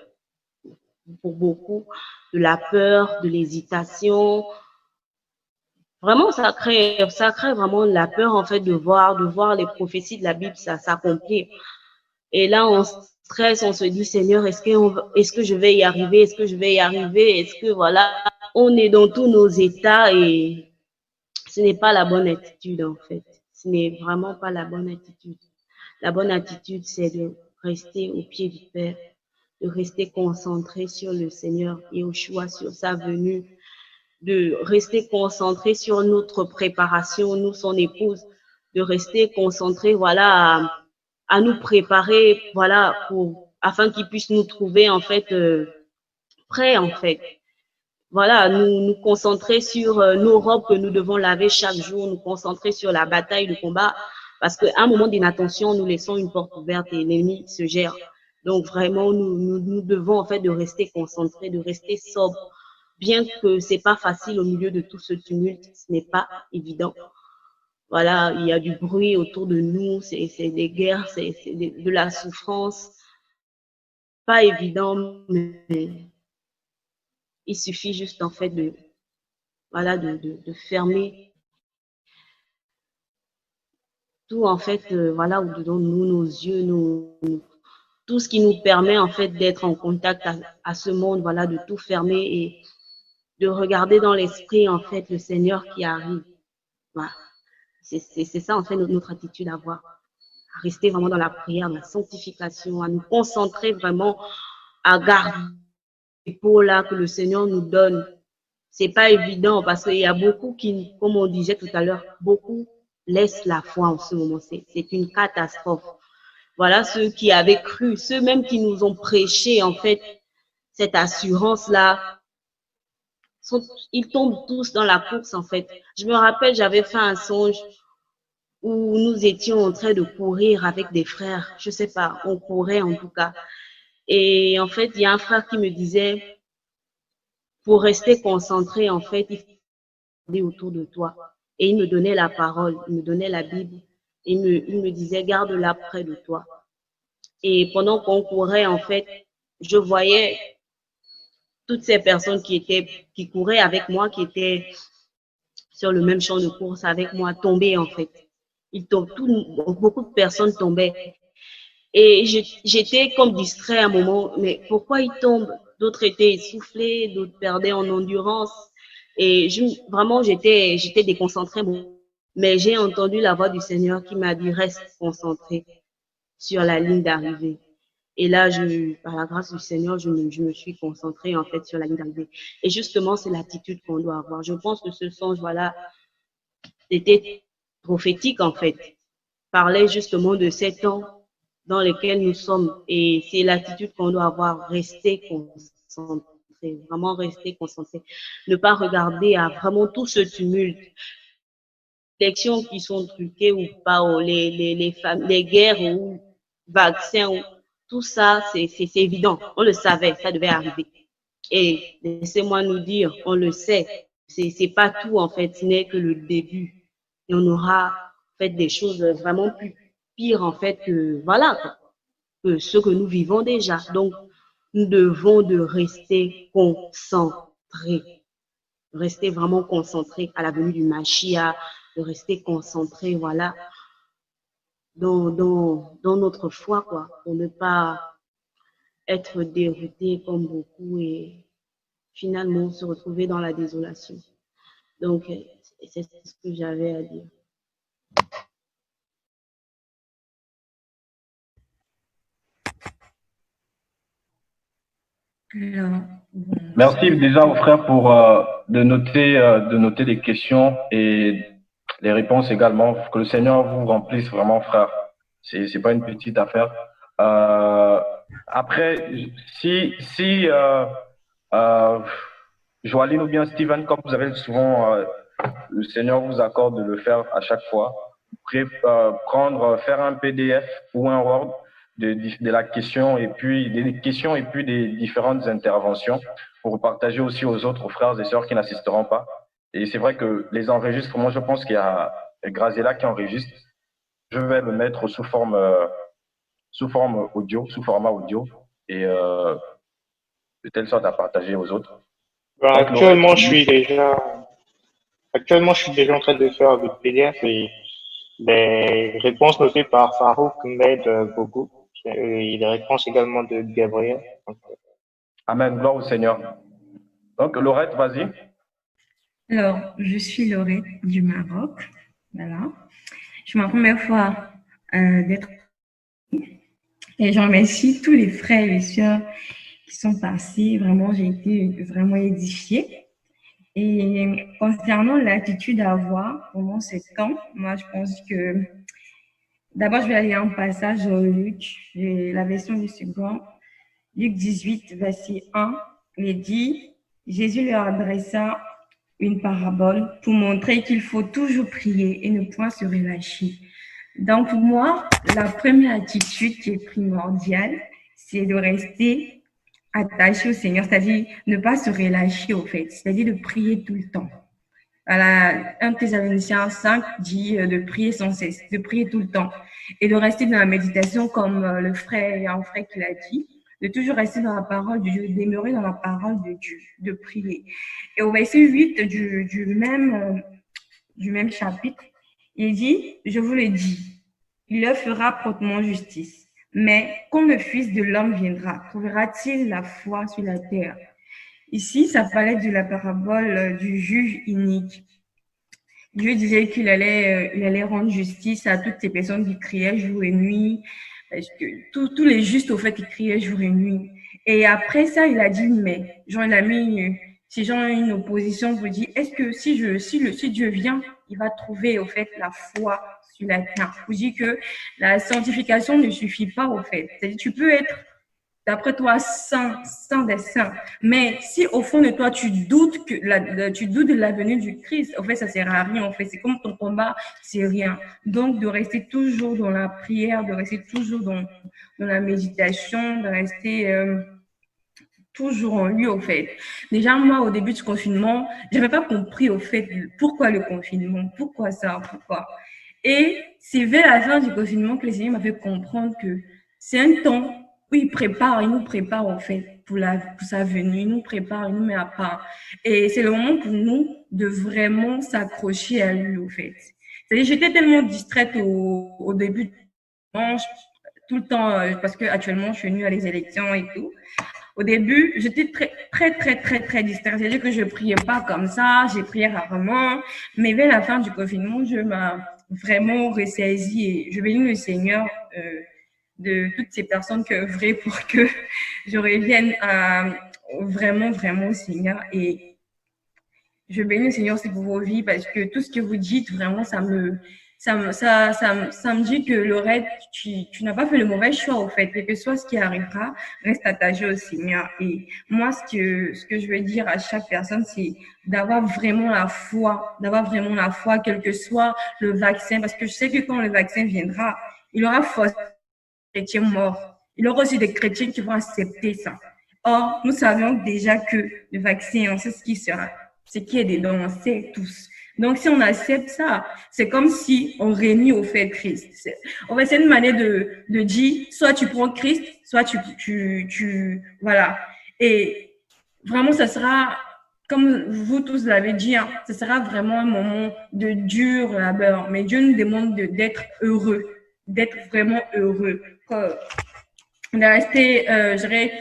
pour beaucoup de la peur, de l'hésitation. Vraiment, ça crée vraiment la peur, en fait, de voir les prophéties de la Bible s'accomplir. Et là, on stresse, on se dit, Seigneur, est-ce que je vais y arriver? Est-ce que je vais y arriver? Est-ce que, voilà, on est dans tous nos états et ce n'est pas la bonne attitude, en fait. Ce n'est vraiment pas la bonne attitude. La bonne attitude, c'est de rester au pied du Père, de rester concentré sur le Seigneur Yeshua, sur sa venue, de rester concentré sur notre préparation, nous, son épouse, de rester concentré, voilà, à nous préparer, voilà, afin qu'il puisse nous trouver, en fait, prêts, en fait. Voilà, nous concentrer sur nos robes que nous devons laver chaque jour, nous concentrer sur la bataille, le combat, parce qu'à un moment d'inattention, nous laissons une porte ouverte et l'ennemi se gère. Donc vraiment, nous devons en fait de rester concentrés, de rester sobres, bien que c'est pas facile au milieu de tout ce tumulte, ce n'est pas évident. Voilà, il y a du bruit autour de nous, c'est des guerres, c'est de la souffrance, pas évident, mais il suffit juste en fait de fermer tout en fait, voilà, où-dedans nous, nos yeux, tout ce qui nous permet en fait d'être en contact à ce monde, voilà, de tout fermer et de regarder dans l'esprit en fait le Seigneur qui arrive. Voilà. C'est ça en fait notre attitude à avoir, à rester vraiment dans la prière, dans la sanctification, à nous concentrer vraiment, à garder les pots là que le Seigneur nous donne. C'est pas évident parce qu'il y a beaucoup qui, comme on disait tout à l'heure, beaucoup laissent la foi en ce moment. C'est une catastrophe. Voilà ceux qui avaient cru, ceux même qui nous ont prêché en fait cette assurance-là, ils tombent tous dans la course en fait. Je me rappelle, j'avais fait un songe où nous étions en train de courir avec des frères. Je sais pas, on courait en tout cas. Et en fait, il y a un frère qui me disait, pour rester concentré, en fait, il faut regarder autour de toi. Et il me donnait la parole, il me donnait la Bible. Il me disait, garde-la près de toi. Et pendant qu'on courait, en fait, je voyais toutes ces personnes qui couraient avec moi, qui étaient sur le même champ de course avec moi, tomber, en fait. Beaucoup de personnes tombaient. Et j'étais comme distrait à un moment, mais pourquoi ils tombent? D'autres étaient essoufflés, d'autres perdaient en endurance. Et vraiment, j'étais déconcentrée. Mais j'ai entendu la voix du Seigneur qui m'a dit, reste concentré sur la ligne d'arrivée. Et là, par la grâce du Seigneur, je me suis concentrée en fait sur la ligne d'arrivée. Et justement, c'est l'attitude qu'on doit avoir. Je pense que ce songe, voilà, était prophétique en fait. Parlait justement de ces temps dans lesquels nous sommes. Et c'est l'attitude qu'on doit avoir, rester concentré, vraiment rester concentré. Ne pas regarder à vraiment tout ce tumulte. élections qui sont truquées ou pas, ou les guerres ou vaccins, ou, tout ça, c'est évident. On le savait, ça devait arriver. Et laissez-moi nous dire, on le sait, c'est pas tout en fait, ce n'est que le début. Et on aura fait des choses vraiment plus pires en fait que, voilà, quoi, que ce que nous vivons déjà. Donc, nous devons de rester concentrés, rester vraiment concentrés à la venue du Mashiach, de rester concentrés, voilà, dans notre foi, quoi, pour ne pas être dérouté comme beaucoup et finalement se retrouver dans la désolation. Donc, c'est ce que j'avais à dire. Alors, bon, Merci déjà aux frères pour de noter les questions et les réponses également. Que le Seigneur vous remplisse vraiment, frère. C'est pas une petite affaire. Après, si Joaline ou bien Steven, comme vous avez souvent, le Seigneur vous accorde de le faire à chaque fois. Faire un PDF ou un Word de la question et puis des questions et puis des différentes interventions pour partager aussi aux autres frères et sœurs qui n'assisteront pas. Et c'est vrai que les enregistrements, je pense qu'il y a Graziella qui enregistre. Je vais le mettre sous forme audio, sous format audio et de telle sorte à partager aux autres. Actuellement, je suis déjà en train de faire le PDF et les réponses notées par Farouk m'aident beaucoup. Et les réponses également de Gabriel. Amen, gloire au Seigneur. Donc, Laurette, vas-y. alors, je suis Laurette du Maroc. Voilà. C'est ma première fois d'être et j'en remercie tous les frères et sœurs qui sont passés. Vraiment, j'ai été vraiment édifiée. Et concernant l'attitude à avoir pendant ce temps, moi, je pense que d'abord, je vais aller en passage au Luc, la version du second. Luc 18, verset 1, il dit, Jésus leur adressa une parabole pour montrer qu'il faut toujours prier et ne point se relâcher. Donc, pour moi, la première attitude qui est primordiale, c'est de rester attaché au Seigneur, c'est-à-dire ne pas se relâcher au fait, c'est-à-dire de prier tout le temps. Voilà, 1 Thessaloniciens 5 dit de prier sans cesse, de prier tout le temps et de rester dans la méditation comme il y a un frère qui l'a dit, de toujours rester dans la parole de Dieu, de demeurer dans la parole de Dieu, de prier. Et au verset 8 du même chapitre, il dit, je vous le dis, il leur fera promptement justice. Mais quand le Fils de l'homme viendra, trouvera-t-il la foi sur la terre? Ici, ça parlait de la parabole du juge inique. Dieu disait qu'il allait rendre justice à toutes ces personnes qui criaient jour et nuit, parce que tous les justes, au fait, qui criaient jour et nuit. Et après ça, il a dit, mais, genre, il a mis, si j'en ai une opposition, vous dit, est-ce que si Dieu vient, il va trouver, au fait, la foi sur la terre? Vous dit que la sanctification ne suffit pas, au fait. C'est-à-dire, tu peux être, d'après toi, saint des saints. Mais si au fond de toi, tu doutes de la venue du Christ, en fait, ça sert à rien, en fait. C'est comme ton combat, c'est rien. Donc, de rester toujours dans la prière, de rester toujours dans la méditation, de rester toujours en lui, au fait. Déjà, moi, au début du confinement, j'avais pas compris, au fait, pourquoi le confinement, pourquoi ça, pourquoi. Et c'est vers la fin du confinement que le Seigneur m'a fait comprendre que c'est un temps où il nous prépare en fait pour sa venue, il nous prépare, il nous met à part. Et c'est le moment pour nous de vraiment s'accrocher à lui au fait. C'est-à-dire, j'étais tellement distraite au début du dimanche, tout le temps, parce que actuellement je suis venue à les élections et tout. Au début, j'étais très distraite. C'est-à-dire que je priais pas comme ça, j'ai prié rarement. Mais vers la fin du confinement, Dieu m'a vraiment ressaisi et je bénis le Seigneur de toutes ces personnes qui œuvraient pour que je revienne vraiment au Seigneur. Et je bénis le Seigneur aussi pour vos vies parce que tout ce que vous dites, vraiment, ça ça me dit que Laurette, tu n'as pas fait le mauvais choix, au fait, quel que soit ce qui arrivera, reste attaché au Seigneur. Et moi, ce que je veux dire à chaque personne, c'est d'avoir vraiment la foi, quel que soit le vaccin, parce que je sais que quand le vaccin viendra, il y aura forcément des chrétiens morts. Il y aura aussi des chrétiens qui vont accepter ça. Or, nous savions déjà que le vaccin, on sait ce qui sera, ce qui est dedans, on sait tous. Donc, si on accepte ça, c'est comme si on réunit au fait Christ. C'est une manière de dire, soit tu prends Christ, soit voilà. Et vraiment, ça sera, comme vous tous l'avez dit, hein, ce sera vraiment un moment de dur labeur. Mais Dieu nous demande d'être heureux, d'être vraiment heureux. De rester, je dirais,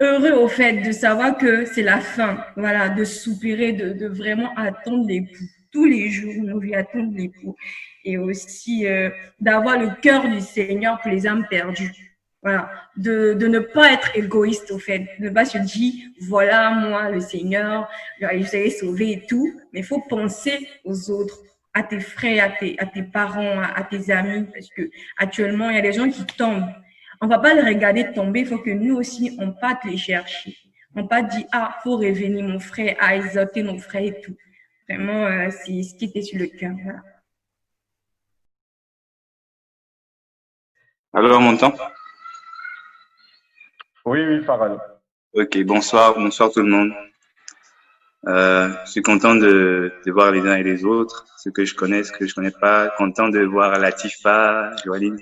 heureux au fait de savoir que c'est la fin, voilà, de soupirer, de vraiment attendre l'époux. Tous les jours, nos vies attendent l'époux. Et aussi d'avoir le cœur du Seigneur pour les âmes perdues. Voilà, de ne pas être égoïste au fait, de ne pas se dire, voilà, moi, le Seigneur, je serai sauvé et tout, mais il faut penser aux autres, à tes frères, à tes parents, à tes amis, parce que actuellement, il y a des gens qui tombent. On va pas les regarder tomber, il faut que nous aussi, on parte les chercher. On part dire, ah, faut revenir mon frère, à exhorter nos frères et tout. Vraiment, c'est ce qui était sur le cœur. Voilà. Alors, on m'entend? Oui, Farad. Ok, bonsoir tout le monde. Je suis content de voir les uns et les autres, ceux que je connais, ceux que je connais pas. Content de voir Latifa, Joaline.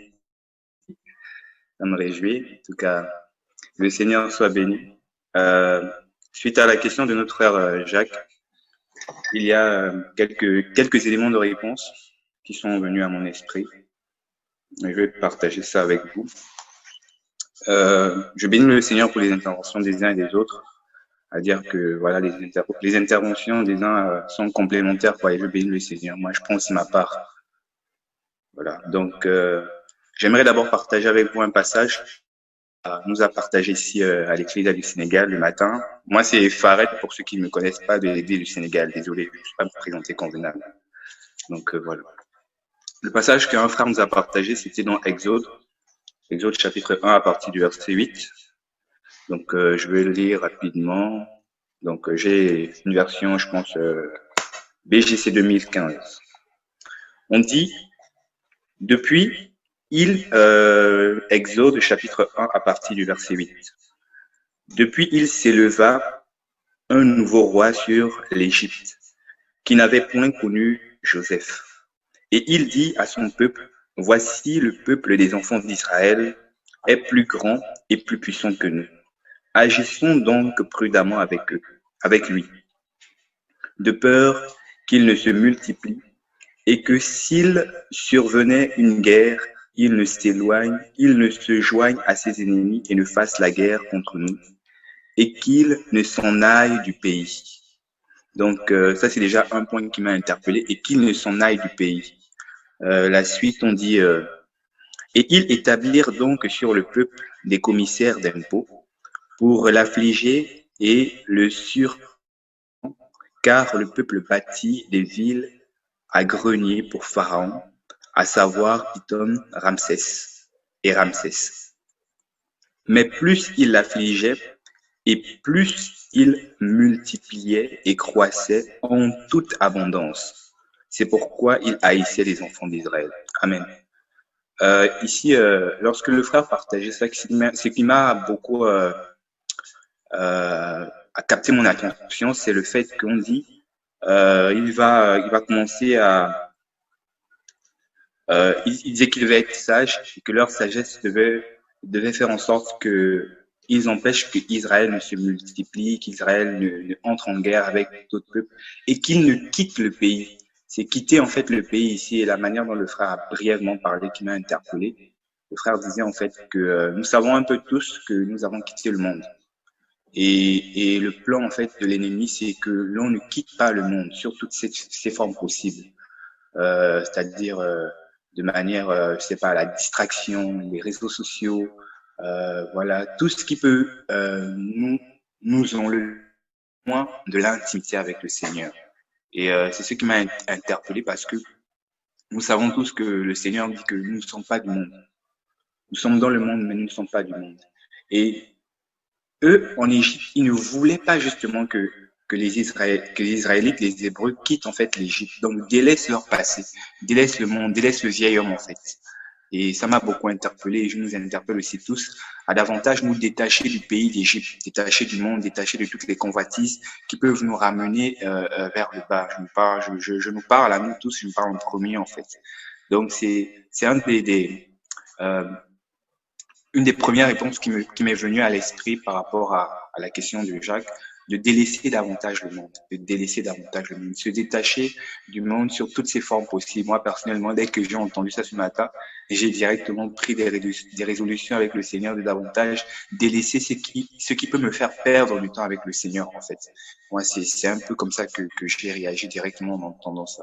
Ça me réjouit. En tout cas, que le Seigneur soit béni. Suite à la question de notre frère Jacques, il y a quelques éléments de réponse qui sont venus à mon esprit. Je vais partager ça avec vous. Je bénis le Seigneur pour les interventions des uns et des autres, à dire que voilà, les interventions des uns sont complémentaires, quoi, et je bénis le Seigneur. Moi, je prends aussi ma part. Voilà. Donc, j'aimerais d'abord partager avec vous un passage nous a partagé ici à l'Église du Sénégal le matin. Moi, c'est Fared, pour ceux qui ne me connaissent pas, de l'Église du Sénégal. Désolé, je ne suis pas me présenter convenable. Donc, voilà. Le passage qu'un frère nous a partagé, c'était dans Exode chapitre 1 à partir du verset 8. Donc, je vais le lire rapidement. Donc, j'ai une version, je pense, BGC 2015. On dit, depuis, Exode chapitre 1 à partir du verset 8. Depuis, il s'éleva un nouveau roi sur l'Égypte, qui n'avait point connu Joseph. Et il dit à son peuple, voici le peuple des enfants d'Israël est plus grand et plus puissant que nous. Agissons donc prudemment avec lui, de peur qu'il ne se multiplie et que s'il survenait une guerre, il ne se joigne à ses ennemis et ne fasse la guerre contre nous, et qu'il ne s'en aille du pays. Donc, ça, c'est déjà un point qui m'a interpellé, et qu'il ne s'en aille du pays. La suite, on dit, et ils établirent donc sur le peuple des commissaires d'impôts pour l'affliger et le car le peuple bâtit des villes à grenier pour Pharaon, à savoir Pithom, Ramsès et Ramsès. Mais plus il l'affligeait, et plus il multipliait et croissait en toute abondance. C'est pourquoi il haïssait les enfants d'Israël. Amen. Ici, lorsque le frère partageait ça, ce qui m'a beaucoup capté mon attention, c'est le fait qu'on dit il va commencer à il disait qu'il devait être sage et que leur sagesse devait faire en sorte que ils empêchent qu'Israël ne se multiplie, qu'Israël ne entre en guerre avec d'autres peuples et qu'il ne quitte le pays. C'est quitter en fait le pays ici, et la manière dont le frère a brièvement parlé qui m'a interpellé. Le frère disait en fait que nous savons un peu tous que nous avons quitté le monde. Et le plan en fait de l'ennemi, c'est que l'on ne quitte pas le monde sur toutes ses formes possibles. C'est-à-dire de manière, je sais pas, la distraction, les réseaux sociaux, voilà, tout ce qui peut nous enlever moins de l'intimité avec le Seigneur. Et c'est ce qui m'a interpellé parce que nous savons tous que le Seigneur dit que nous ne sommes pas du monde. Nous sommes dans le monde, mais nous ne sommes pas du monde. Et eux, en Égypte, ils ne voulaient pas justement que les Israélites, les Hébreux quittent en fait l'Égypte. Donc, délaissent leur passé, délaissent le monde, délaissent le vieil homme en fait. Et ça m'a beaucoup interpellé et je nous interpelle aussi tous à davantage nous détacher du pays d'Égypte, détacher du monde, détacher de toutes les convoitises qui peuvent nous ramener vers le bas. Je nous parle à nous tous, je me parle en premier en fait. Donc c'est une des premières réponses qui m'est venue à l'esprit par rapport à la question de Jacques, de délaisser davantage le monde, se détacher du monde sur toutes ses formes possibles. Moi, personnellement, dès que j'ai entendu ça ce matin, j'ai directement pris des résolutions avec le Seigneur de davantage délaisser ce qui peut me faire perdre du temps avec le Seigneur, en fait. Moi, c'est un peu comme ça que j'ai réagi directement en entendant ça.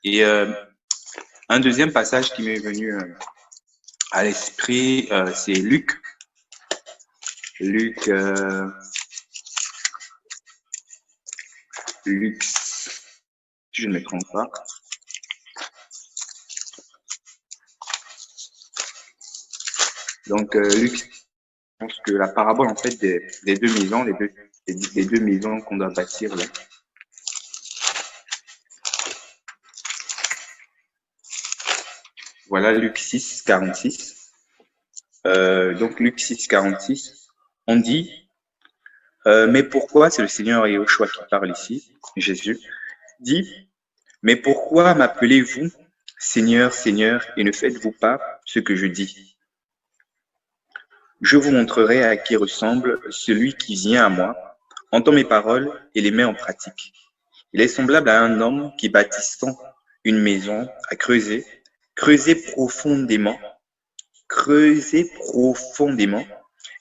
Et un deuxième passage qui m'est venu à l'esprit, c'est Luc. Luc, si je ne me trompe pas. Donc, Luc, je pense que la parabole, en fait, des deux maisons, les deux maisons qu'on doit bâtir, là. Voilà, Luc 6, 46. Donc, Luc 6, 46, on dit, mais pourquoi, c'est le Seigneur Yahushua qui parle ici, Jésus, dit, mais pourquoi m'appelez-vous Seigneur, Seigneur, et ne faites-vous pas ce que je dis? Je vous montrerai à qui ressemble celui qui vient à moi, entend mes paroles et les met en pratique. Il est semblable à un homme qui, bâtissant une maison, a creusé profondément,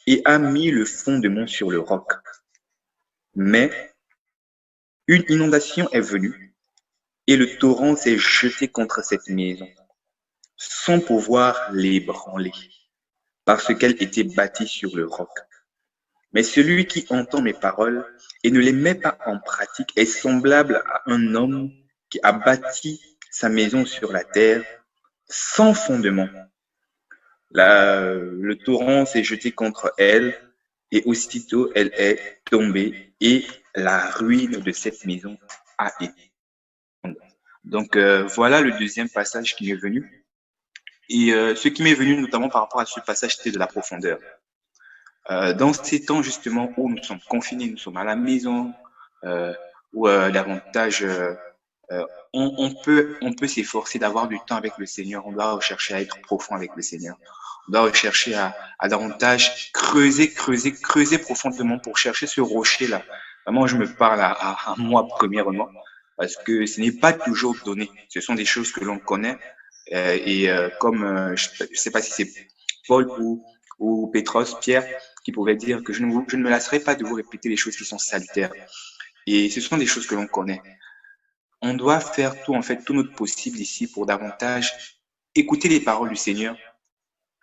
et a mis le fondement sur le roc. Mais une inondation est venue et le torrent s'est jeté contre cette maison, sans pouvoir l'ébranler, parce qu'elle était bâtie sur le roc. Mais celui qui entend mes paroles et ne les met pas en pratique est semblable à un homme qui a bâti sa maison sur la terre sans fondement. Le torrent s'est jeté contre elle et aussitôt elle est tombée et la ruine de cette maison a été. Donc voilà le deuxième passage qui m'est venu. Et ce qui m'est venu notamment par rapport à ce passage, c'était de la profondeur. Dans ces temps justement où nous sommes confinés, nous sommes à la maison, où davantage on peut s'efforcer d'avoir du temps avec le Seigneur. On doit rechercher à être profond avec le Seigneur. On doit rechercher à davantage creuser profondément pour chercher ce rocher-là. Vraiment, je me parle à moi premièrement, parce que ce n'est pas toujours donné. Ce sont des choses que l'on connaît. Comme je ne sais pas si c'est Paul ou Pétros, Pierre, qui pouvait dire que je ne me lasserai pas de vous répéter les choses qui sont salutaires. Et ce sont des choses que l'on connaît. On doit faire tout notre possible ici pour davantage écouter les paroles du Seigneur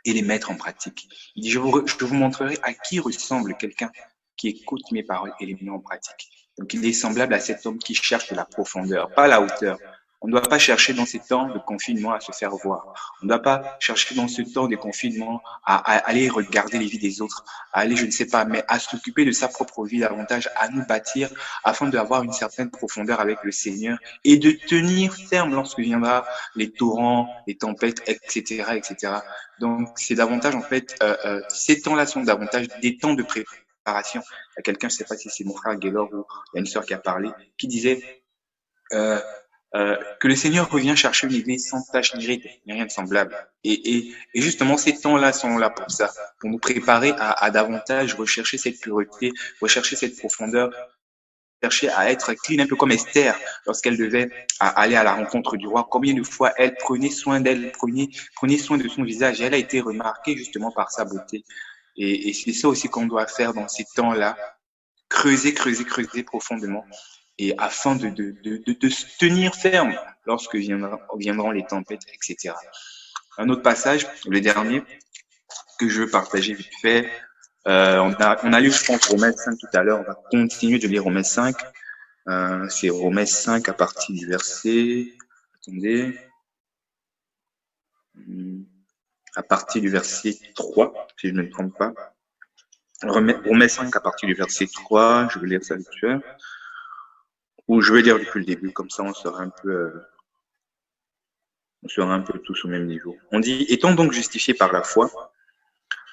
et les mettre en pratique. Il dit, je vous montrerai à qui ressemble quelqu'un qui écoute mes paroles et les met en pratique. Donc, il est semblable à cet homme qui cherche de la profondeur, pas la hauteur. On ne doit pas chercher dans ces temps de confinement à se faire voir. On ne doit pas chercher dans ce temps de confinement à aller regarder les vies des autres, à aller, je ne sais pas, mais à s'occuper de sa propre vie davantage, à nous bâtir afin d'avoir une certaine profondeur avec le Seigneur et de tenir ferme lorsque viendra les torrents, les tempêtes, etc., etc. Donc, c'est davantage, en fait, ces temps-là sont davantage des temps de préparation. Il y a quelqu'un, je ne sais pas si c'est mon frère Gaylor ou il y a une sœur qui a parlé, qui disait que le Seigneur revient chercher une église sans tache ni ride, ni rien de semblable. Et justement, ces temps-là sont là pour ça, pour nous préparer à davantage rechercher cette pureté, rechercher cette profondeur, chercher à être clean, un peu comme Esther, lorsqu'elle devait aller à la rencontre du roi. Combien de fois elle prenait soin d'elle, prenait soin de son visage, et elle a été remarquée justement par sa beauté. Et c'est ça aussi qu'on doit faire dans ces temps-là, creuser profondément, et afin de se tenir ferme lorsque viendront les tempêtes, etc. Un autre passage, le dernier, que je veux partager vite fait. On a lu, je pense, Romains 5 tout à l'heure. On va continuer de lire Romains 5. C'est Romains 5 à partir du verset... Attendez. à partir du verset 3, si je ne me trompe pas. Romains 5 à partir du verset 3, je vais lire ça vite fait. Ou je vais lire depuis le début, comme ça on sera un peu tous au même niveau. On dit, étant donc justifiés par la foi,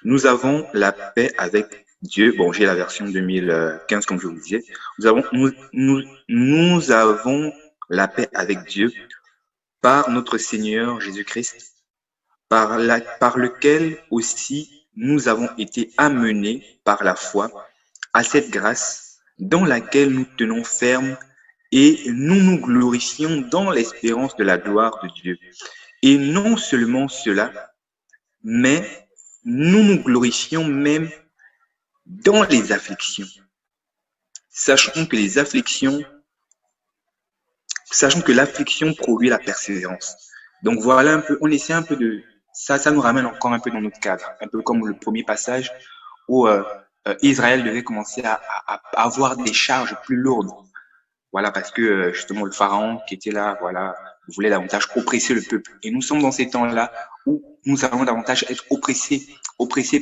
nous avons la paix avec Dieu. Bon, j'ai la version 2015, comme je vous le disais. Nous avons la paix avec Dieu par notre Seigneur Jésus-Christ, par lequel aussi nous avons été amenés par la foi à cette grâce dans laquelle nous tenons ferme et nous nous glorifions dans l'espérance de la gloire de Dieu. Et non seulement cela, mais nous nous glorifions même dans les afflictions, sachant que l'affliction produit la persévérance. Donc voilà un peu, on essaie un peu de, ça nous ramène encore un peu dans notre cadre, un peu comme le premier passage où Israël devait commencer à avoir des charges plus lourdes. Voilà, parce que justement le pharaon qui était là, voilà, voulait davantage oppresser le peuple. Et nous sommes dans ces temps-là où nous allons davantage être oppressés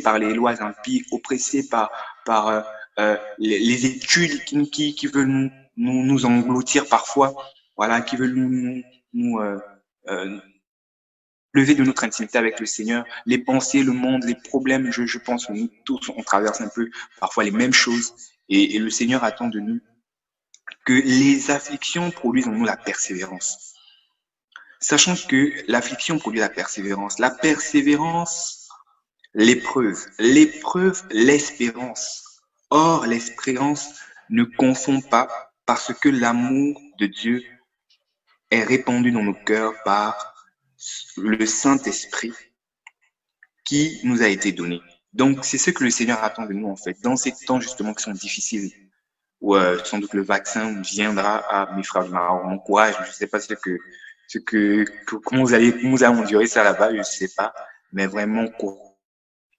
par les lois impies, oppressés par les études qui veulent nous engloutir parfois, voilà, qui veulent nous lever de notre intimité avec le Seigneur, les pensées, le monde, les problèmes. Je pense que nous tous, on traverse un peu parfois les mêmes choses. Et le Seigneur attend de nous que les afflictions produisent en nous la persévérance. Sachant que l'affliction produit la persévérance, l'épreuve, l'espérance. Or, l'espérance ne confond pas parce que l'amour de Dieu est répandu dans nos cœurs par le Saint-Esprit qui nous a été donné. Donc, c'est ce que le Seigneur attend de nous, en fait, dans ces temps justement qui sont difficiles, où sans doute le vaccin viendra à mes frères du Maroc. Mon courage, je ne sais pas comment vous allez endurer ça là-bas, je ne sais pas, mais vraiment courage.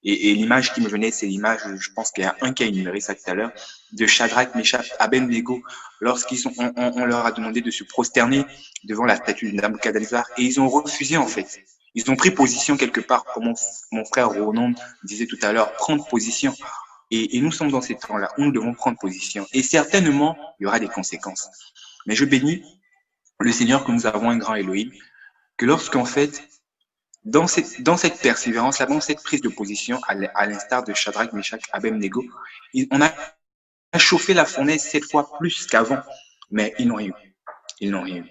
Et l'image qui me venait, c'est l'image, je pense qu'il y a un qui a énuméré ça tout à l'heure, de Shadrach, Meshach, Abednego, on leur a demandé de se prosterner devant la statue de Nabuchodonosor, et ils ont refusé en fait. Ils ont pris position quelque part, comme mon frère Ronan disait tout à l'heure, prendre position. Et nous sommes dans ces temps-là où nous devons prendre position. Et certainement, il y aura des conséquences. Mais je bénis le Seigneur que nous avons un grand Elohim, que lorsqu'en fait, dans cette persévérance, là, dans cette prise de position, à l'instar de Shadrach, Meshach, Abednego, on a chauffé la fournaise 7 fois plus qu'avant, mais ils n'ont rien eu. Ils n'ont rien eu.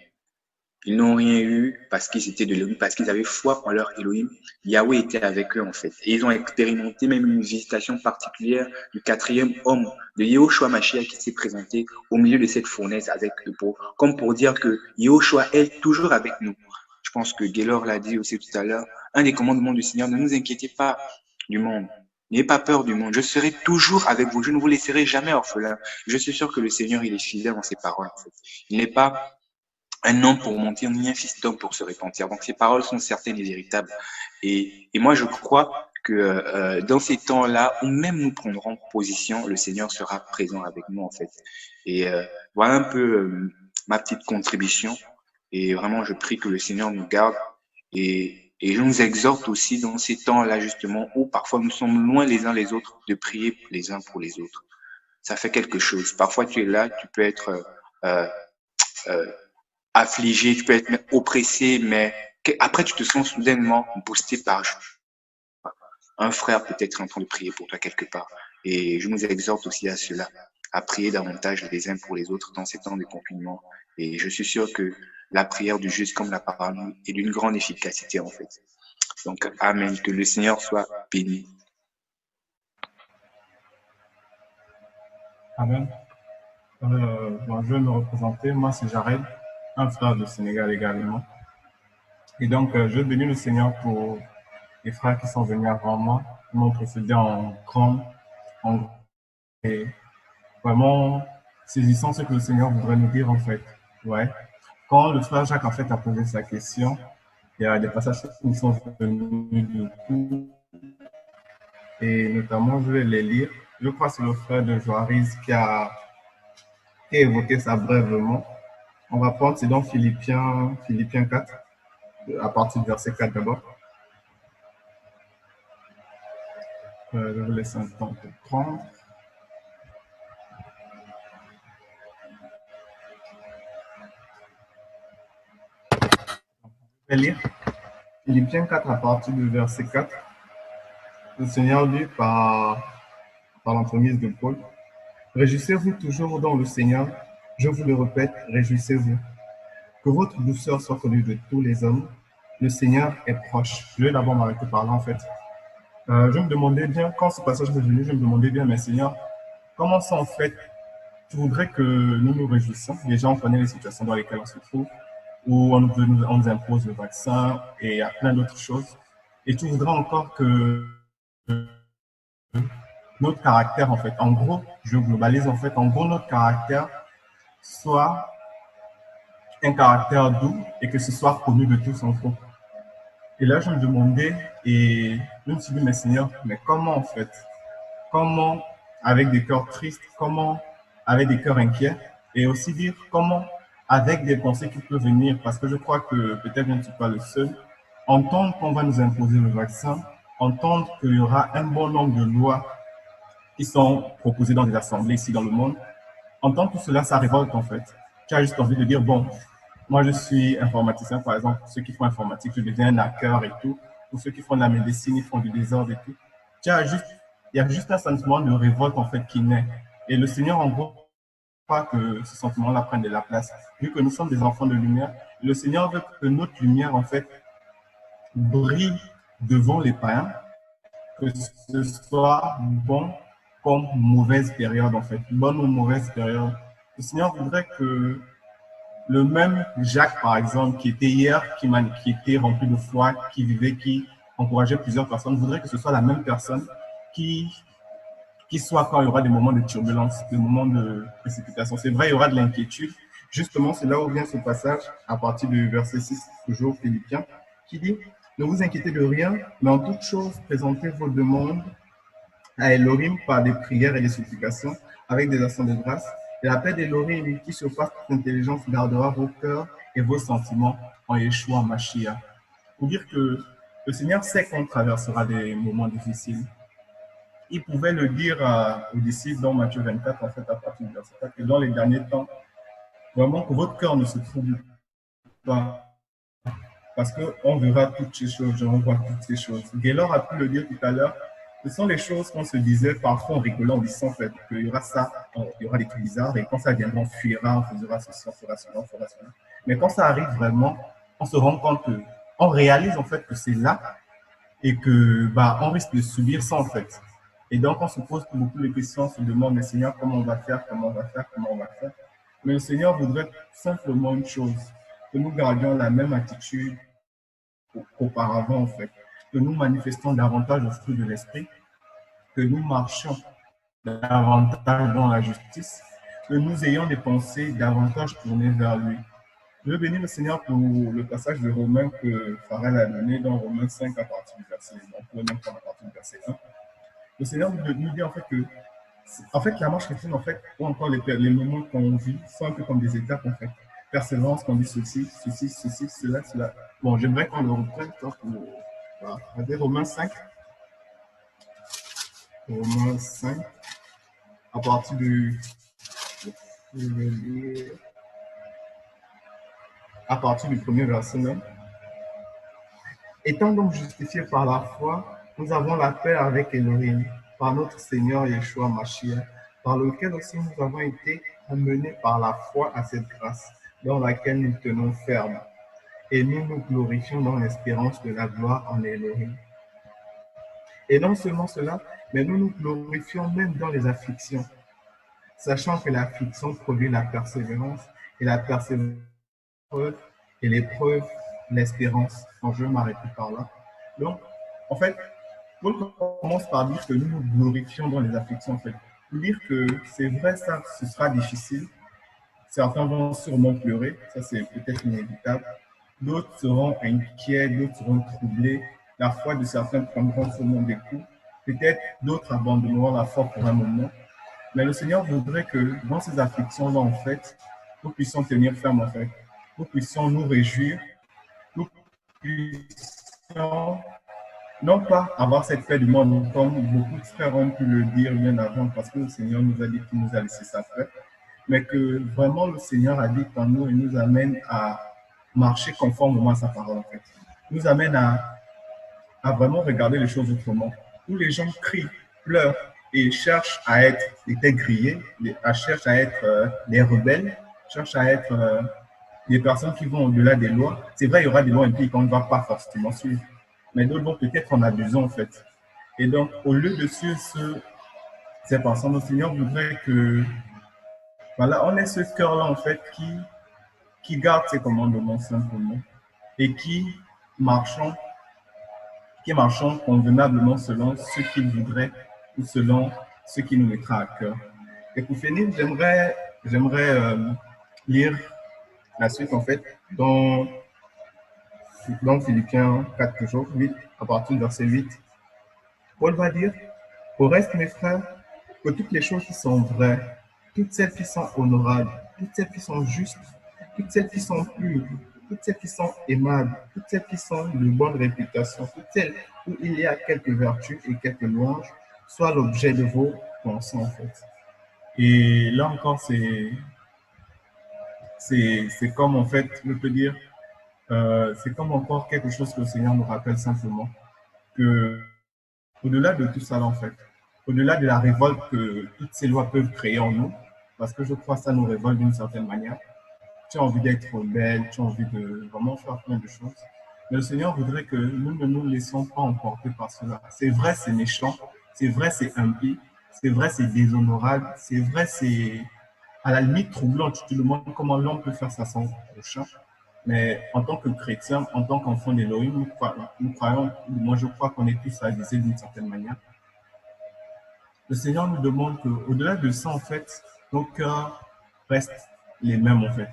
Ils n'ont rien eu parce qu'ils étaient de l'Elohim, parce qu'ils avaient foi en leur Elohim. Yahweh était avec eux, en fait. Et ils ont expérimenté même une visitation particulière du 4e homme, de Yehoshua Mashiach, qui s'est présenté au milieu de cette fournaise avec eux, comme pour dire que Yehoshua est toujours avec nous. Je pense que Gaylor l'a dit aussi tout à l'heure. Un des commandements du Seigneur, ne nous inquiétez pas du monde. N'ayez pas peur du monde. Je serai toujours avec vous. Je ne vous laisserai jamais orphelin. Je suis sûr que le Seigneur, il est fidèle dans ses paroles, en fait. Il n'est pas un homme pour mentir, ni un fils d'homme pour se repentir. Donc, ces paroles sont certaines et véritables. Et moi, je crois que dans ces temps-là, où même nous prendrons position, le Seigneur sera présent avec nous, en fait. Et voilà un peu ma petite contribution. Et vraiment, je prie que le Seigneur nous garde. Et je nous exhorte aussi dans ces temps-là, justement, où parfois nous sommes loin les uns les autres, de prier les uns pour les autres. Ça fait quelque chose. Parfois, tu es là, tu peux être affligé, tu peux être oppressé, mais après, tu te sens soudainement boosté par un frère peut-être en train de prier pour toi quelque part. Et je nous exhorte aussi à cela, à prier davantage les uns pour les autres dans ces temps de confinement. Et je suis sûr que la prière du juste comme la parole est d'une grande efficacité en fait. Donc, amen. Que le Seigneur soit béni. Amen. Bon, je vais me représenter. Moi, c'est Jared, un frère du Sénégal également. Et donc, je bénis le Seigneur pour les frères qui sont venus avant moi, qui m'ont précédé en et vraiment saisissant ce que le Seigneur voudrait nous dire en fait. Ouais. Quand le frère Jacques en fait a posé sa question, il y a des passages qui nous sont venus du coup, et notamment je vais les lire. Je crois que c'est le frère de Joaris qui a évoqué ça brièvement. On va prendre, c'est dans Philippiens 4, à partir du verset 4 d'abord. Je vous laisse un temps pour prendre. Je vais lire Philippiens 4 à partir du verset 4. Le Seigneur dit par l'entremise de Paul, « Réjouissez-vous toujours dans le Seigneur. Je vous le répète, réjouissez-vous. Que votre douceur soit connue de tous les hommes. Le Seigneur est proche. » Je vais d'abord m'arrêter par là, en fait. Je me demandais bien, quand ce passage est venu, je me demandais bien, mais Seigneur, comment ça, en fait, tu voudrais que nous nous réjouissions? Déjà, on connaît les situations dans lesquelles on se trouve, où on nous impose le vaccin et il y a plein d'autres choses. Et tu voudrais encore que notre caractère, en fait, en gros, je globalise, en fait, en gros, notre caractère soit un caractère doux et que ce soit connu de tous en gros. Et là, je me demandais, et je me suis dit, mais Seigneur, mais comment en fait? Comment, avec des cœurs tristes, comment, avec des cœurs inquiets, et aussi dire comment, avec des pensées qui peuvent venir, parce que je crois que peut-être je ne suis pas le seul, entendre qu'on va nous imposer le vaccin, entendre qu'il y aura un bon nombre de lois qui sont proposées dans des assemblées ici dans le monde, entendre tout cela, ça révolte en fait. Tu as juste envie de dire, bon, moi je suis informaticien par exemple, ceux qui font informatique, je deviens un hacker et tout, ou ceux qui font de la médecine, ils font du désordre et tout. Il y a juste un sentiment de révolte en fait qui naît. Et le Seigneur en gros, pas que ce sentiment-là prenne de la place. Vu que nous sommes des enfants de lumière, le Seigneur veut que notre lumière en fait brille devant les païens, que ce soit bon comme mauvaise période en fait, bonne ou mauvaise période. Le Seigneur voudrait que le même Jacques, par exemple, qui était hier, qui était rempli de foi, qui vivait, qui encourageait plusieurs personnes, voudrait que ce soit la même personne qui soit quand il y aura des moments de turbulence, des moments de précipitation. C'est vrai, il y aura de l'inquiétude. Justement, c'est là où vient ce passage, à partir du verset 6, toujours Philippiens, qui dit « Ne vous inquiétez de rien, mais en toute chose, présentez vos demandes à Elohim par des prières et des supplications, avec des actions de grâce. Et la paix d'Elohim, qui surpasse toute intelligence, gardera vos cœurs et vos sentiments en Yeshua Mashiach. » Pour dire que le Seigneur sait qu'on traversera des moments difficiles. Il pouvait le dire aux disciples dans Matthieu 24, en fait, à partir du verset 4, que dans les derniers temps, vraiment que votre cœur ne se trouble pas. Parce qu'on verra toutes ces choses, je revois toutes ces choses. Gaylor a pu le dire tout à l'heure. Ce sont les choses qu'on se disait parfois en rigolant, en disant en fait qu'il y aura ça, il y aura des trucs bizarres, et quand ça viendra, on fuira, on fera ceci, on fera cela, on fera cela. Mais quand ça arrive vraiment, on se rend compte que, on réalise en fait que c'est là et que on risque de subir ça en fait. Et donc on se pose beaucoup de questions, on se demande, mais Seigneur, comment on va faire, comment on va faire, comment on va faire. Mais le Seigneur voudrait simplement une chose, que nous gardions la même attitude qu'auparavant en fait. Que nous manifestons davantage le fruit de l'esprit, que nous marchions davantage dans la justice, que nous ayons des pensées davantage tournées vers lui. Je veux bénir le Seigneur pour le passage de Romains que Farrell a donné dans Romains 5 à partir du verset 1. On peut même prendre à partir du verset 1. Le Seigneur nous dit en fait que, la marche chrétienne, en fait, ou encore les moments qu'on vit, sont un peu comme des étapes en fait. Persévérance, qu'on dit ceci, cela. Bon, j'aimerais qu'on le reprenne pour regardez Romains 5. Romains 5, à partir du premier verset même. Étant donc justifiés par la foi, nous avons la paix avec Elohim, par notre Seigneur Yeshua Mashiach, par lequel aussi nous avons été amenés par la foi à cette grâce, dans laquelle nous tenons ferme. Et nous nous glorifions dans l'espérance de la gloire en Elohim. Et non seulement cela, mais nous nous glorifions même dans les afflictions, sachant que l'affliction produit la persévérance, et la persévérance, et l'épreuve, l'espérance. Donc, je vais m'arrêter par là. Donc, en fait, Paul commence par dire que nous nous glorifions dans les afflictions, en fait. Pour dire que c'est vrai, ça, ce sera difficile. Certains vont sûrement pleurer, ça c'est peut-être inévitable. D'autres seront inquiets, d'autres seront troublés. La foi de certains prendront sûrement des coups. Peut-être d'autres abandonneront la foi pour un moment. Mais le Seigneur voudrait que dans ces afflictions-là, en fait, nous puissions tenir ferme, en fait. Nous puissions nous réjouir. Nous puissions non pas avoir cette paix du monde, comme beaucoup de frères ont pu le dire bien avant, parce que le Seigneur nous a dit qu'il nous a laissé sa paix, mais que vraiment le Seigneur habite en nous et nous amène à marcher conformément à sa parole, en fait. Nous amène à vraiment regarder les choses autrement. Où les gens crient, pleurent et cherchent à être étaient grillés, cherchent à être des rebelles, cherchent à être des personnes qui vont au-delà des lois. C'est vrai, il y aura des lois impies qu'on ne va pas forcément suivre, mais d'autres vont peut-être en abusant, en fait. Et donc, au lieu de suivre ces personnes, le Seigneur voudrait que, voilà, on ait ce cœur-là, en fait, qui garde ses commandements simplement et qui marchons convenablement selon ce qu'il voudrait ou selon ce qui nous mettra à cœur. Et pour finir, j'aimerais lire la suite, en fait, dans Philippiens 4, toujours, 8, à partir du verset 8. Paul va dire, au reste, mes frères, que toutes les choses qui sont vraies, toutes celles qui sont honorables, toutes celles qui sont justes, toutes celles qui sont pures, toutes celles qui sont aimables, toutes celles qui sont de bonne réputation, toutes celles où il y a quelques vertus et quelques louanges, soient l'objet de vos pensées, en fait. Et là encore, c'est comme, en fait, je peux dire, c'est comme encore quelque chose que le Seigneur nous rappelle simplement, que au-delà de tout ça, en fait, au-delà de la révolte que toutes ces lois peuvent créer en nous, parce que je crois que ça nous révolte d'une certaine manière, tu as envie d'être belle, tu as envie de vraiment faire plein de choses. Mais le Seigneur voudrait que nous ne nous laissions pas emporter par cela. C'est vrai, c'est méchant, c'est vrai, c'est impie, c'est vrai, c'est déshonorable, c'est vrai, c'est à la limite troublant. Tu te demandes comment l'homme peut faire ça sans prochain. Mais en tant que chrétien, en tant qu'enfant d'Élohim, nous croyons, moi je crois qu'on est tous avisés d'une certaine manière. Le Seigneur nous demande qu'au-delà de ça, en fait, nos cœurs restent les mêmes, en fait.